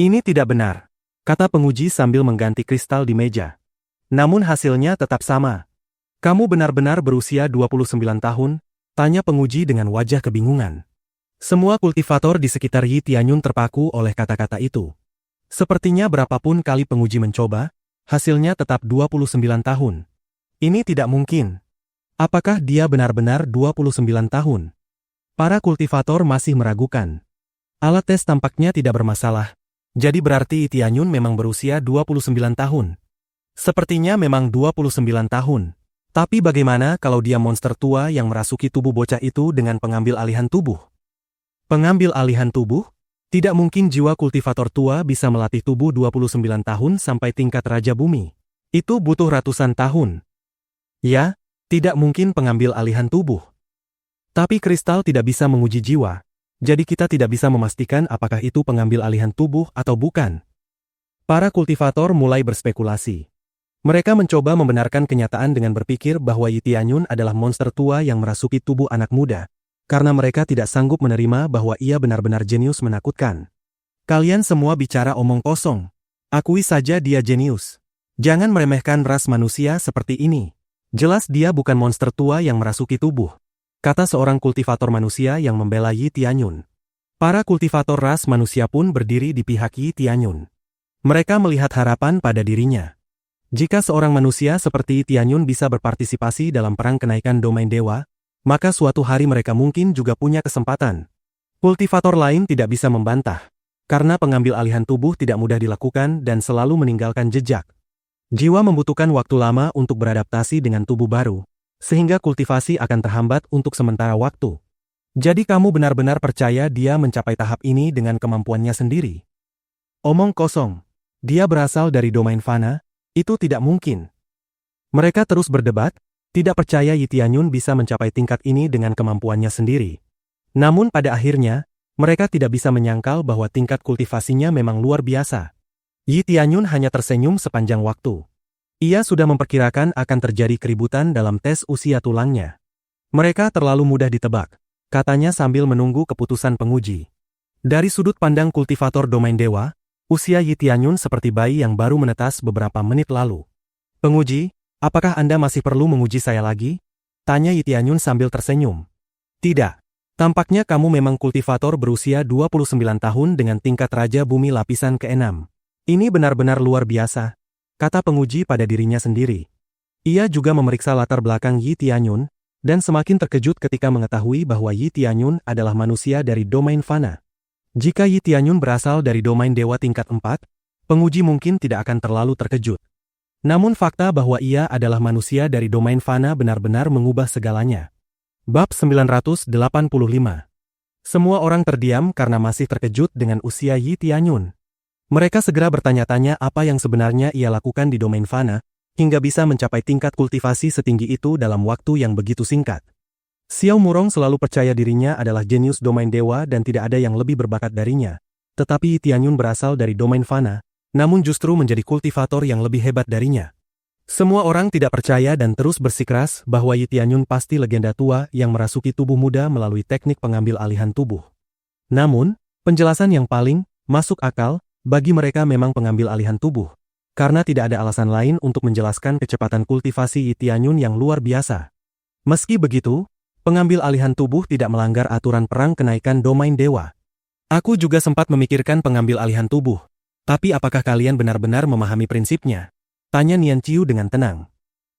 Ini tidak benar, kata penguji sambil mengganti kristal di meja. Namun hasilnya tetap sama. Kamu benar-benar berusia 29 tahun? Tanya penguji dengan wajah kebingungan. Semua kultivator di sekitar Yi Tianyun terpaku oleh kata-kata itu. Sepertinya berapapun kali penguji mencoba, hasilnya tetap 29 tahun. Ini tidak mungkin. Apakah dia benar-benar 29 tahun? Para kultivator masih meragukan. Alat tes tampaknya tidak bermasalah. Jadi berarti Yi Tianyun memang berusia 29 tahun. Sepertinya memang 29 tahun. Tapi bagaimana kalau dia monster tua yang merasuki tubuh bocah itu dengan pengambil alihan tubuh? Pengambil alihan tubuh? Tidak mungkin jiwa kultivator tua bisa melatih tubuh 29 tahun sampai tingkat Raja Bumi. Itu butuh ratusan tahun. Ya, tidak mungkin pengambil alihan tubuh. Tapi kristal tidak bisa menguji jiwa, jadi kita tidak bisa memastikan apakah itu pengambil alihan tubuh atau bukan. Para kultivator mulai berspekulasi. Mereka mencoba membenarkan kenyataan dengan berpikir bahwa Yi Tianyun adalah monster tua yang merasuki tubuh anak muda, karena mereka tidak sanggup menerima bahwa ia benar-benar jenius menakutkan. Kalian semua bicara omong kosong. Akui saja dia jenius. Jangan meremehkan ras manusia seperti ini. Jelas dia bukan monster tua yang merasuki tubuh, kata seorang kultivator manusia yang membela Yi Tianyun. Para kultivator ras manusia pun berdiri di pihak Yi Tianyun. Mereka melihat harapan pada dirinya. Jika seorang manusia seperti Yi Tianyun bisa berpartisipasi dalam perang kenaikan domain dewa, maka suatu hari mereka mungkin juga punya kesempatan. Kultivator lain tidak bisa membantah, karena pengambil alihan tubuh tidak mudah dilakukan dan selalu meninggalkan jejak. Jiwa membutuhkan waktu lama untuk beradaptasi dengan tubuh baru, sehingga kultivasi akan terhambat untuk sementara waktu. Jadi kamu benar-benar percaya dia mencapai tahap ini dengan kemampuannya sendiri? Omong kosong. Dia berasal dari domain fana. Itu tidak mungkin. Mereka terus berdebat, tidak percaya Yi Tianyun bisa mencapai tingkat ini dengan kemampuannya sendiri. Namun pada akhirnya, mereka tidak bisa menyangkal bahwa tingkat kultivasinya memang luar biasa. Yi Tianyun hanya tersenyum sepanjang waktu. Ia sudah memperkirakan akan terjadi keributan dalam tes usia tulangnya. Mereka terlalu mudah ditebak, katanya sambil menunggu keputusan penguji. Dari sudut pandang kultivator domain dewa, usia Yi Tianyun seperti bayi yang baru menetas beberapa menit lalu. Penguji, apakah Anda masih perlu menguji saya lagi? Tanya Yi Tianyun sambil tersenyum. Tidak. Tampaknya kamu memang kultivator berusia 29 tahun dengan tingkat Raja Bumi lapisan ke-6. Ini benar-benar luar biasa, kata penguji pada dirinya sendiri. Ia juga memeriksa latar belakang Yi Tianyun, dan semakin terkejut ketika mengetahui bahwa Yi Tianyun adalah manusia dari domain fana. Jika Yi Tianyun berasal dari domain dewa tingkat 4, penguji mungkin tidak akan terlalu terkejut. Namun fakta bahwa ia adalah manusia dari domain fana benar-benar mengubah segalanya. Bab 985. Semua orang terdiam karena masih terkejut dengan usia Yi Tianyun. Mereka segera bertanya-tanya apa yang sebenarnya ia lakukan di domain fana, hingga bisa mencapai tingkat kultivasi setinggi itu dalam waktu yang begitu singkat. Xiao Murong selalu percaya dirinya adalah jenius domain dewa dan tidak ada yang lebih berbakat darinya. Tetapi Yi Tianyun berasal dari domain fana, namun justru menjadi kultivator yang lebih hebat darinya. Semua orang tidak percaya dan terus bersikeras bahwa Yi Tianyun pasti legenda tua yang merasuki tubuh muda melalui teknik pengambil alihan tubuh. Namun, penjelasan yang paling masuk akal bagi mereka memang pengambil alihan tubuh, karena tidak ada alasan lain untuk menjelaskan kecepatan kultivasi Yi Tianyun yang luar biasa. Meski begitu, pengambil alihan tubuh tidak melanggar aturan perang kenaikan domain dewa. Aku juga sempat memikirkan pengambil alihan tubuh. Tapi apakah kalian benar-benar memahami prinsipnya? Tanya Nian Qiu dengan tenang.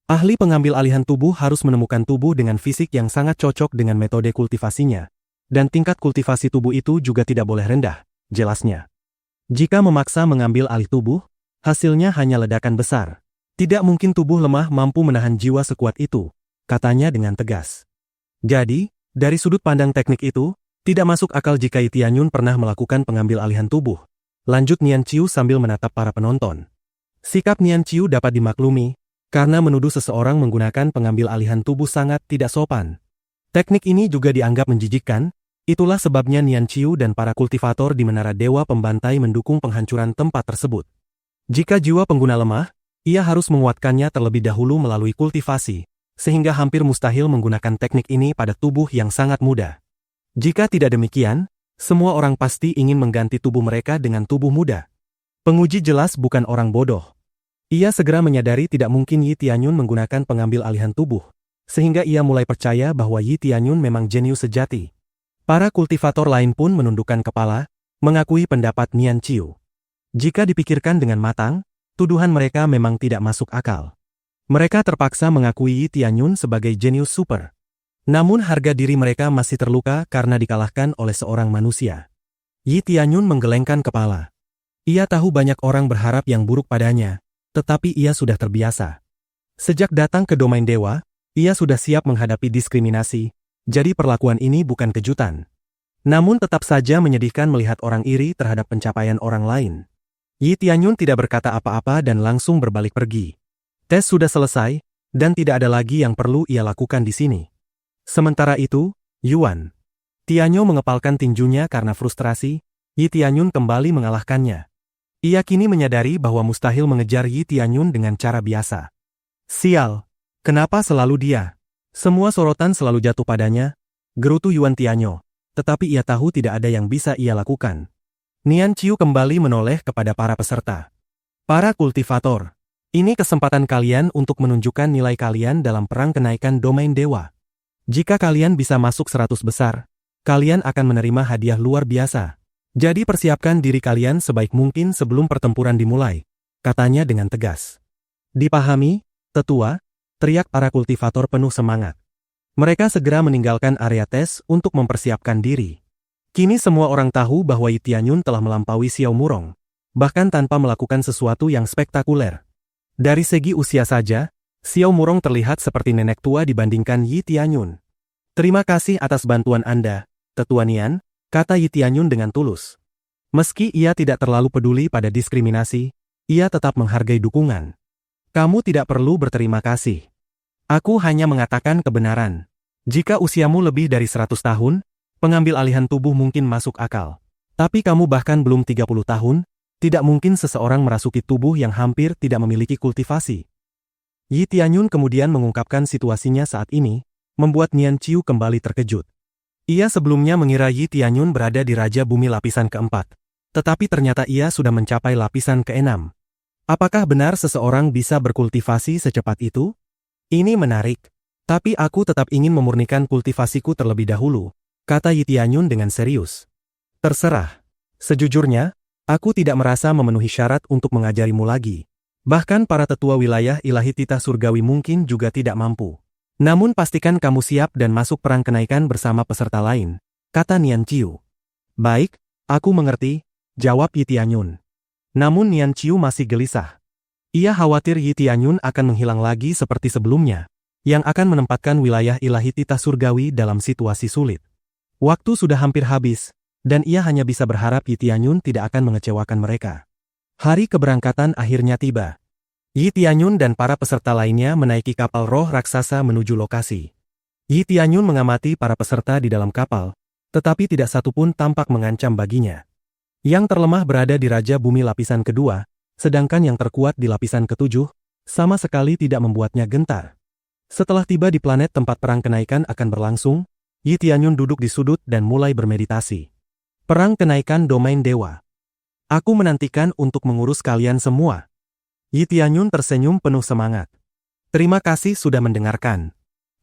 Ahli pengambil alihan tubuh harus menemukan tubuh dengan fisik yang sangat cocok dengan metode kultivasinya. Dan tingkat kultivasi tubuh itu juga tidak boleh rendah, jelasnya. Jika memaksa mengambil alih tubuh, hasilnya hanya ledakan besar. Tidak mungkin tubuh lemah mampu menahan jiwa sekuat itu, katanya dengan tegas. Jadi, dari sudut pandang teknik itu, tidak masuk akal jika Yi Tianyun pernah melakukan pengambil alihan tubuh. Lanjut Nian Qiu sambil menatap para penonton. Sikap Nian Qiu dapat dimaklumi, karena menuduh seseorang menggunakan pengambil alihan tubuh sangat tidak sopan. Teknik ini juga dianggap menjijikkan, itulah sebabnya Nian Qiu dan para kultivator di Menara Dewa Pembantai mendukung penghancuran tempat tersebut. Jika jiwa pengguna lemah, ia harus menguatkannya terlebih dahulu melalui kultivasi, sehingga hampir mustahil menggunakan teknik ini pada tubuh yang sangat muda. Jika tidak demikian, semua orang pasti ingin mengganti tubuh mereka dengan tubuh muda. Penguji jelas bukan orang bodoh. Ia segera menyadari tidak mungkin Yi Tianyun menggunakan pengambil alihan tubuh, sehingga ia mulai percaya bahwa Yi Tianyun memang jenius sejati. Para kultivator lain pun menundukkan kepala, mengakui pendapat Nian Qiu. Jika dipikirkan dengan matang, tuduhan mereka memang tidak masuk akal. Mereka terpaksa mengakui Yi Tianyun sebagai jenius super. Namun harga diri mereka masih terluka karena dikalahkan oleh seorang manusia. Yi Tianyun menggelengkan kepala. Ia tahu banyak orang berharap yang buruk padanya, tetapi ia sudah terbiasa. Sejak datang ke domain dewa, ia sudah siap menghadapi diskriminasi, jadi perlakuan ini bukan kejutan. Namun tetap saja menyedihkan melihat orang iri terhadap pencapaian orang lain. Yi Tianyun tidak berkata apa-apa dan langsung berbalik pergi. Tes sudah selesai, dan tidak ada lagi yang perlu ia lakukan di sini. Sementara itu, Yuan Tianyo mengepalkan tinjunya karena frustrasi, Yi Tianyun kembali mengalahkannya. Ia kini menyadari bahwa mustahil mengejar Yi Tianyun dengan cara biasa. Sial, kenapa selalu dia? Semua sorotan selalu jatuh padanya, gerutu Yuan Tianyo, tetapi ia tahu tidak ada yang bisa ia lakukan. Nian Qiu kembali menoleh kepada para peserta. Para kultivator, ini kesempatan kalian untuk menunjukkan nilai kalian dalam perang kenaikan domain dewa. Jika kalian bisa masuk 100 besar, kalian akan menerima hadiah luar biasa. Jadi persiapkan diri kalian sebaik mungkin sebelum pertempuran dimulai, katanya dengan tegas. Dipahami, tetua, teriak para kultivator penuh semangat. Mereka segera meninggalkan area tes untuk mempersiapkan diri. Kini semua orang tahu bahwa Yi Tianyun telah melampaui Xiao Murong, bahkan tanpa melakukan sesuatu yang spektakuler. Dari segi usia saja, Xiao Murong terlihat seperti nenek tua dibandingkan Yi Tianyun. Terima kasih atas bantuan Anda, Tetua Nian, kata Yi Tianyun dengan tulus. Meski ia tidak terlalu peduli pada diskriminasi, ia tetap menghargai dukungan. Kamu tidak perlu berterima kasih. Aku hanya mengatakan kebenaran. Jika usiamu lebih dari 100 tahun, pengambil alihan tubuh mungkin masuk akal. Tapi kamu bahkan belum 30 tahun, tidak mungkin seseorang merasuki tubuh yang hampir tidak memiliki kultivasi. Yi Tianyun kemudian mengungkapkan situasinya saat ini, membuat Nian Qiu kembali terkejut. Ia sebelumnya mengira Yi Tianyun berada di Raja Bumi lapisan keempat, tetapi ternyata ia sudah mencapai lapisan keenam. Apakah benar seseorang bisa berkultivasi secepat itu? Ini menarik. Tapi aku tetap ingin memurnikan kultivasiku terlebih dahulu, kata Yi Tianyun dengan serius. Terserah. Sejujurnya, aku tidak merasa memenuhi syarat untuk mengajarimu lagi. Bahkan para tetua wilayah ilahi titah surgawi mungkin juga tidak mampu. Namun pastikan kamu siap dan masuk perang kenaikan bersama peserta lain, kata Nian Qiu. Baik, aku mengerti, jawab Yi Tianyun. Namun Nian Qiu masih gelisah. Ia khawatir Yi Tianyun akan menghilang lagi seperti sebelumnya, yang akan menempatkan wilayah ilahi titah surgawi dalam situasi sulit. Waktu sudah hampir habis, dan ia hanya bisa berharap Yi Tianyun tidak akan mengecewakan mereka. Hari keberangkatan akhirnya tiba. Yi Tianyun dan para peserta lainnya menaiki kapal roh raksasa menuju lokasi. Yi Tianyun mengamati para peserta di dalam kapal, tetapi tidak satu pun tampak mengancam baginya. Yang terlemah berada di Raja Bumi lapisan kedua, sedangkan yang terkuat di lapisan ketujuh, sama sekali tidak membuatnya gentar. Setelah tiba di planet tempat perang kenaikan akan berlangsung, Yi Tianyun duduk di sudut dan mulai bermeditasi. Perang kenaikan domain dewa. Aku menantikan untuk mengurus kalian semua. Yi Tianyun tersenyum penuh semangat. Terima kasih sudah mendengarkan.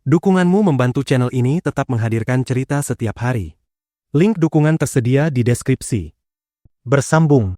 Dukunganmu membantu channel ini tetap menghadirkan cerita setiap hari. Link dukungan tersedia di deskripsi. Bersambung.